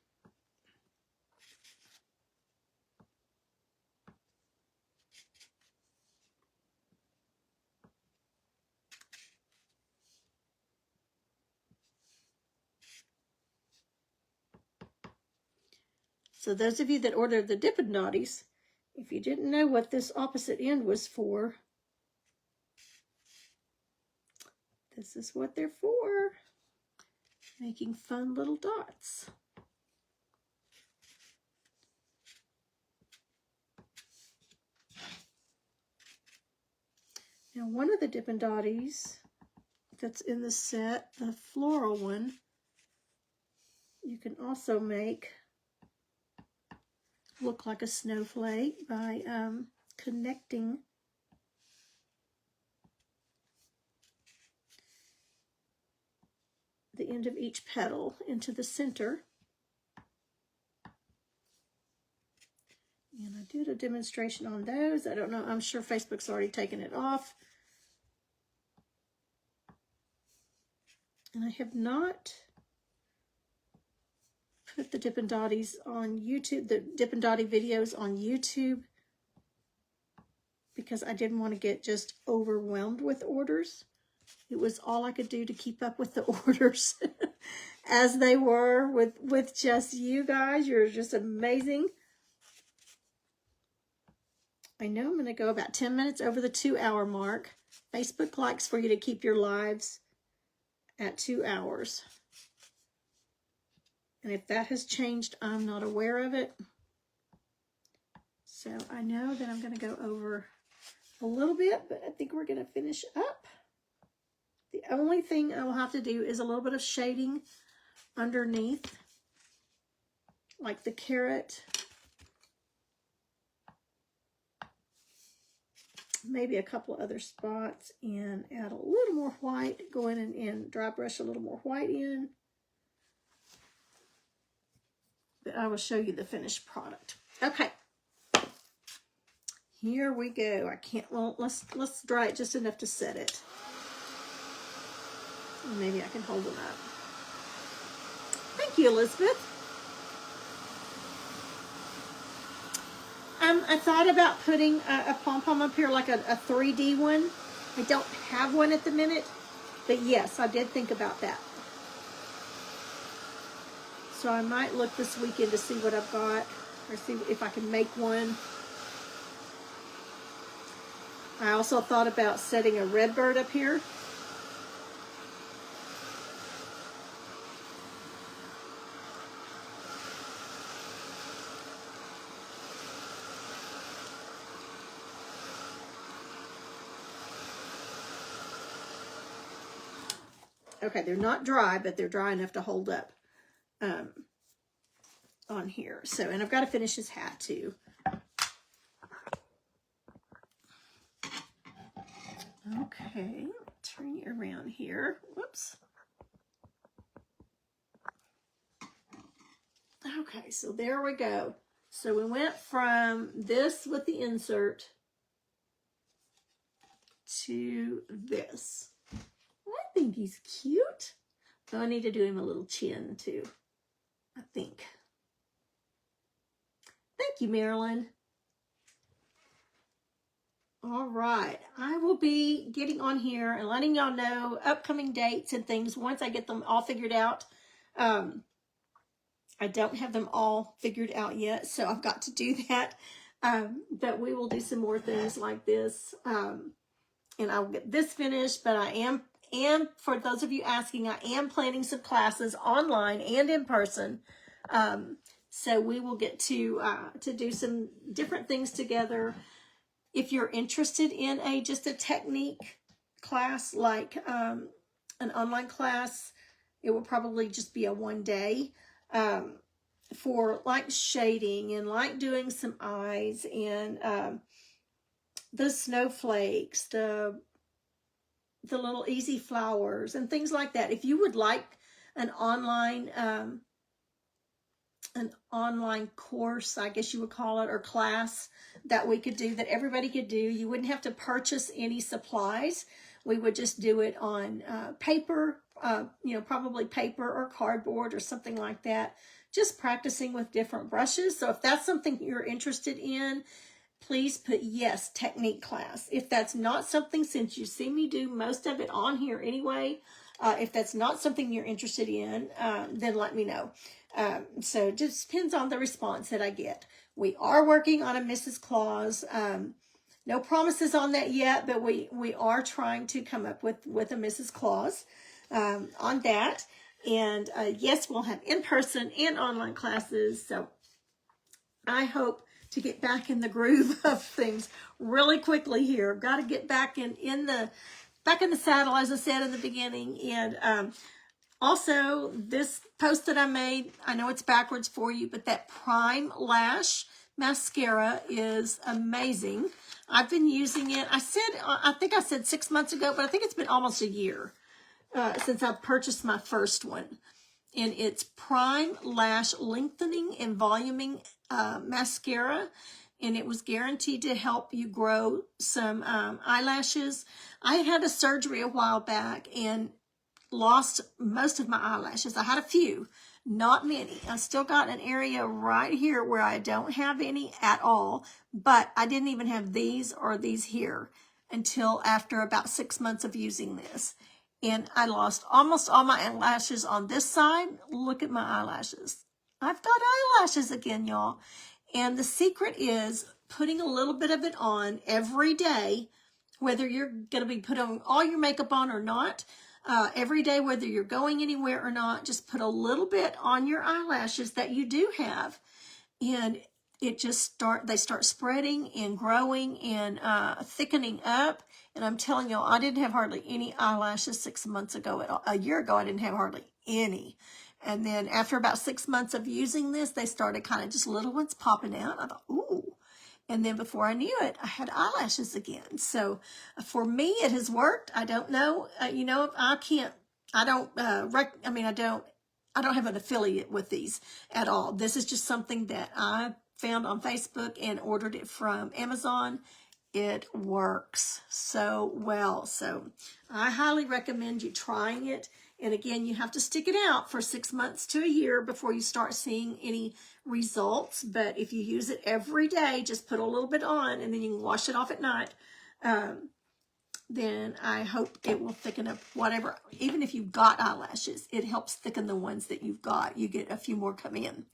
So those of you that ordered the Dippin' Dotties, if you didn't know what this opposite end was for, this is what they're for. Making fun little dots. Now one of the Dippin' Dotties that's in the set, the floral one, you can also make look like a snowflake by connecting the end of each petal into the center. And I did a demonstration on those. I don't know, I'm sure Facebook's already taken it off. And I have not put the Dippin' Dotties on YouTube, the Dippin' Dottie videos on YouTube, because I didn't want to get just overwhelmed with orders. It was all I could do to keep up with the orders as they were with just you guys. You're just amazing. I know I'm going to go about 10 minutes over the 2-hour mark. Facebook likes for you to keep your lives at 2 hours. And if that has changed, I'm not aware of it. So I know that I'm going to go over a little bit, but I think we're going to finish up. The only thing I will have to do is a little bit of shading underneath, like the carrot. Maybe a couple of other spots, and add a little more white. Go in and dry brush a little more white in. But I will show you the finished product. Okay. Here we go. I can't, well, let's dry it just enough to set it. Maybe I can hold them up. Thank you, Elizabeth. I thought about putting a pom-pom up here, like a 3D one. I don't have one at the minute, but yes, I did think about that. So I might look this weekend to see what I've got, or see if I can make one. I also thought about setting a red bird up here. Okay, they're not dry, but they're dry enough to hold up on here. So, and I've got to finish his hat too. Okay, turn you around here. Whoops. Okay, so there we go. So we went from this with the insert to this. I think he's cute. So I need to do him a little chin too, I think. Thank you, Marilyn. All right, I will be getting on here and letting y'all know upcoming dates and things once I get them all figured out. I don't have them all figured out yet, so I've got to do that. But we will do some more things like this. And I'll get this finished, but I am, for those of you asking, I am planning some classes online and in person So we will get to do some different things together. If you're interested in just a technique class, like an online class, it will probably just be a one day for like shading and like doing some eyes and the snowflakes, the little easy flowers and things like that. If you would like an online course, I guess you would call it, or class that we could do, that everybody could do, you wouldn't have to purchase any supplies. We would just do it on paper, probably paper or cardboard or something like that, just practicing with different brushes. So if that's something you're interested in, please put yes, technique class. If that's not something, since you see me do most of it on here anyway, if that's not something you're interested in, then let me know. So it just depends on the response that I get. We are working on a Mrs. Claus. No promises on that yet, but we are trying to come up with a Mrs. Claus on that. And yes, we'll have in-person and online classes. So I hope to get back in the groove of things really quickly here. Got to get back in the saddle, as I said in the beginning. And also, this post that I made, I know it's backwards for you, but that Prime Lash mascara is amazing. I've been using it. I think I said 6 months ago, but I think it's been almost a year since I purchased my first one. And it's Prime Lash Lengthening and Voluming mascara. And it was guaranteed to help you grow some eyelashes. I had a surgery a while back and lost most of my eyelashes. I had a few, not many. I still got an area right here where I don't have any at all, but I didn't even have these or these here until after about 6 months of using this. And I lost almost all my eyelashes on this side. Look at my eyelashes. I've got eyelashes again, y'all. And the secret is putting a little bit of it on every day, whether you're going to be putting all your makeup on or not. Every day, whether you're going anywhere or not, just put a little bit on your eyelashes that you do have. And it just they start spreading and growing and thickening up. And I'm telling y'all, I didn't have hardly any eyelashes 6 months ago. A year ago, I didn't have hardly any. And then after about 6 months of using this, they started kind of just little ones popping out. I thought, ooh. And then before I knew it, I had eyelashes again. So for me, it has worked. I don't know. I don't have an affiliate with these at all. This is just something that I found on Facebook and ordered it from Amazon. It works so well. So I highly recommend you trying it. And again, you have to stick it out for 6 months to a year before you start seeing any results. But if you use it every day, just put a little bit on and then you can wash it off at night. Then I hope it will thicken up whatever. Even if you've got eyelashes, it helps thicken the ones that you've got. You get a few more come in.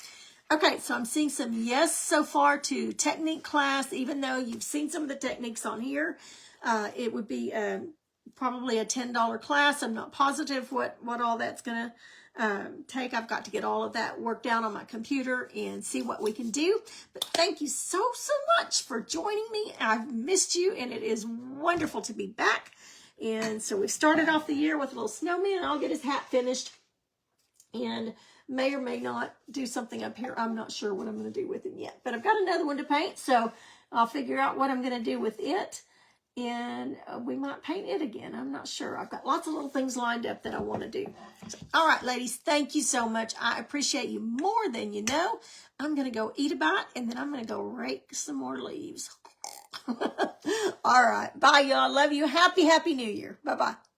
Okay, so I'm seeing some yes so far to technique class, even though you've seen some of the techniques on here. It would be probably a $10 class. I'm not positive what all that's going to take. I've got to get all of that worked out on my computer and see what we can do. But thank you so much for joining me. I've missed you, and it is wonderful to be back. And so we started off the year with a little snowman. I'll get his hat finished and may or may not do something up here. I'm not sure what I'm going to do with him yet. But I've got another one to paint, so I'll figure out what I'm going to do with it. And we might paint it again. I'm not sure. I've got lots of little things lined up that I want to do. So, all right, ladies, thank you so much. I appreciate you more than you know. I'm going to go eat a bite, and then I'm going to go rake some more leaves. All right. Bye, y'all. Love you. Happy New Year. Bye-bye.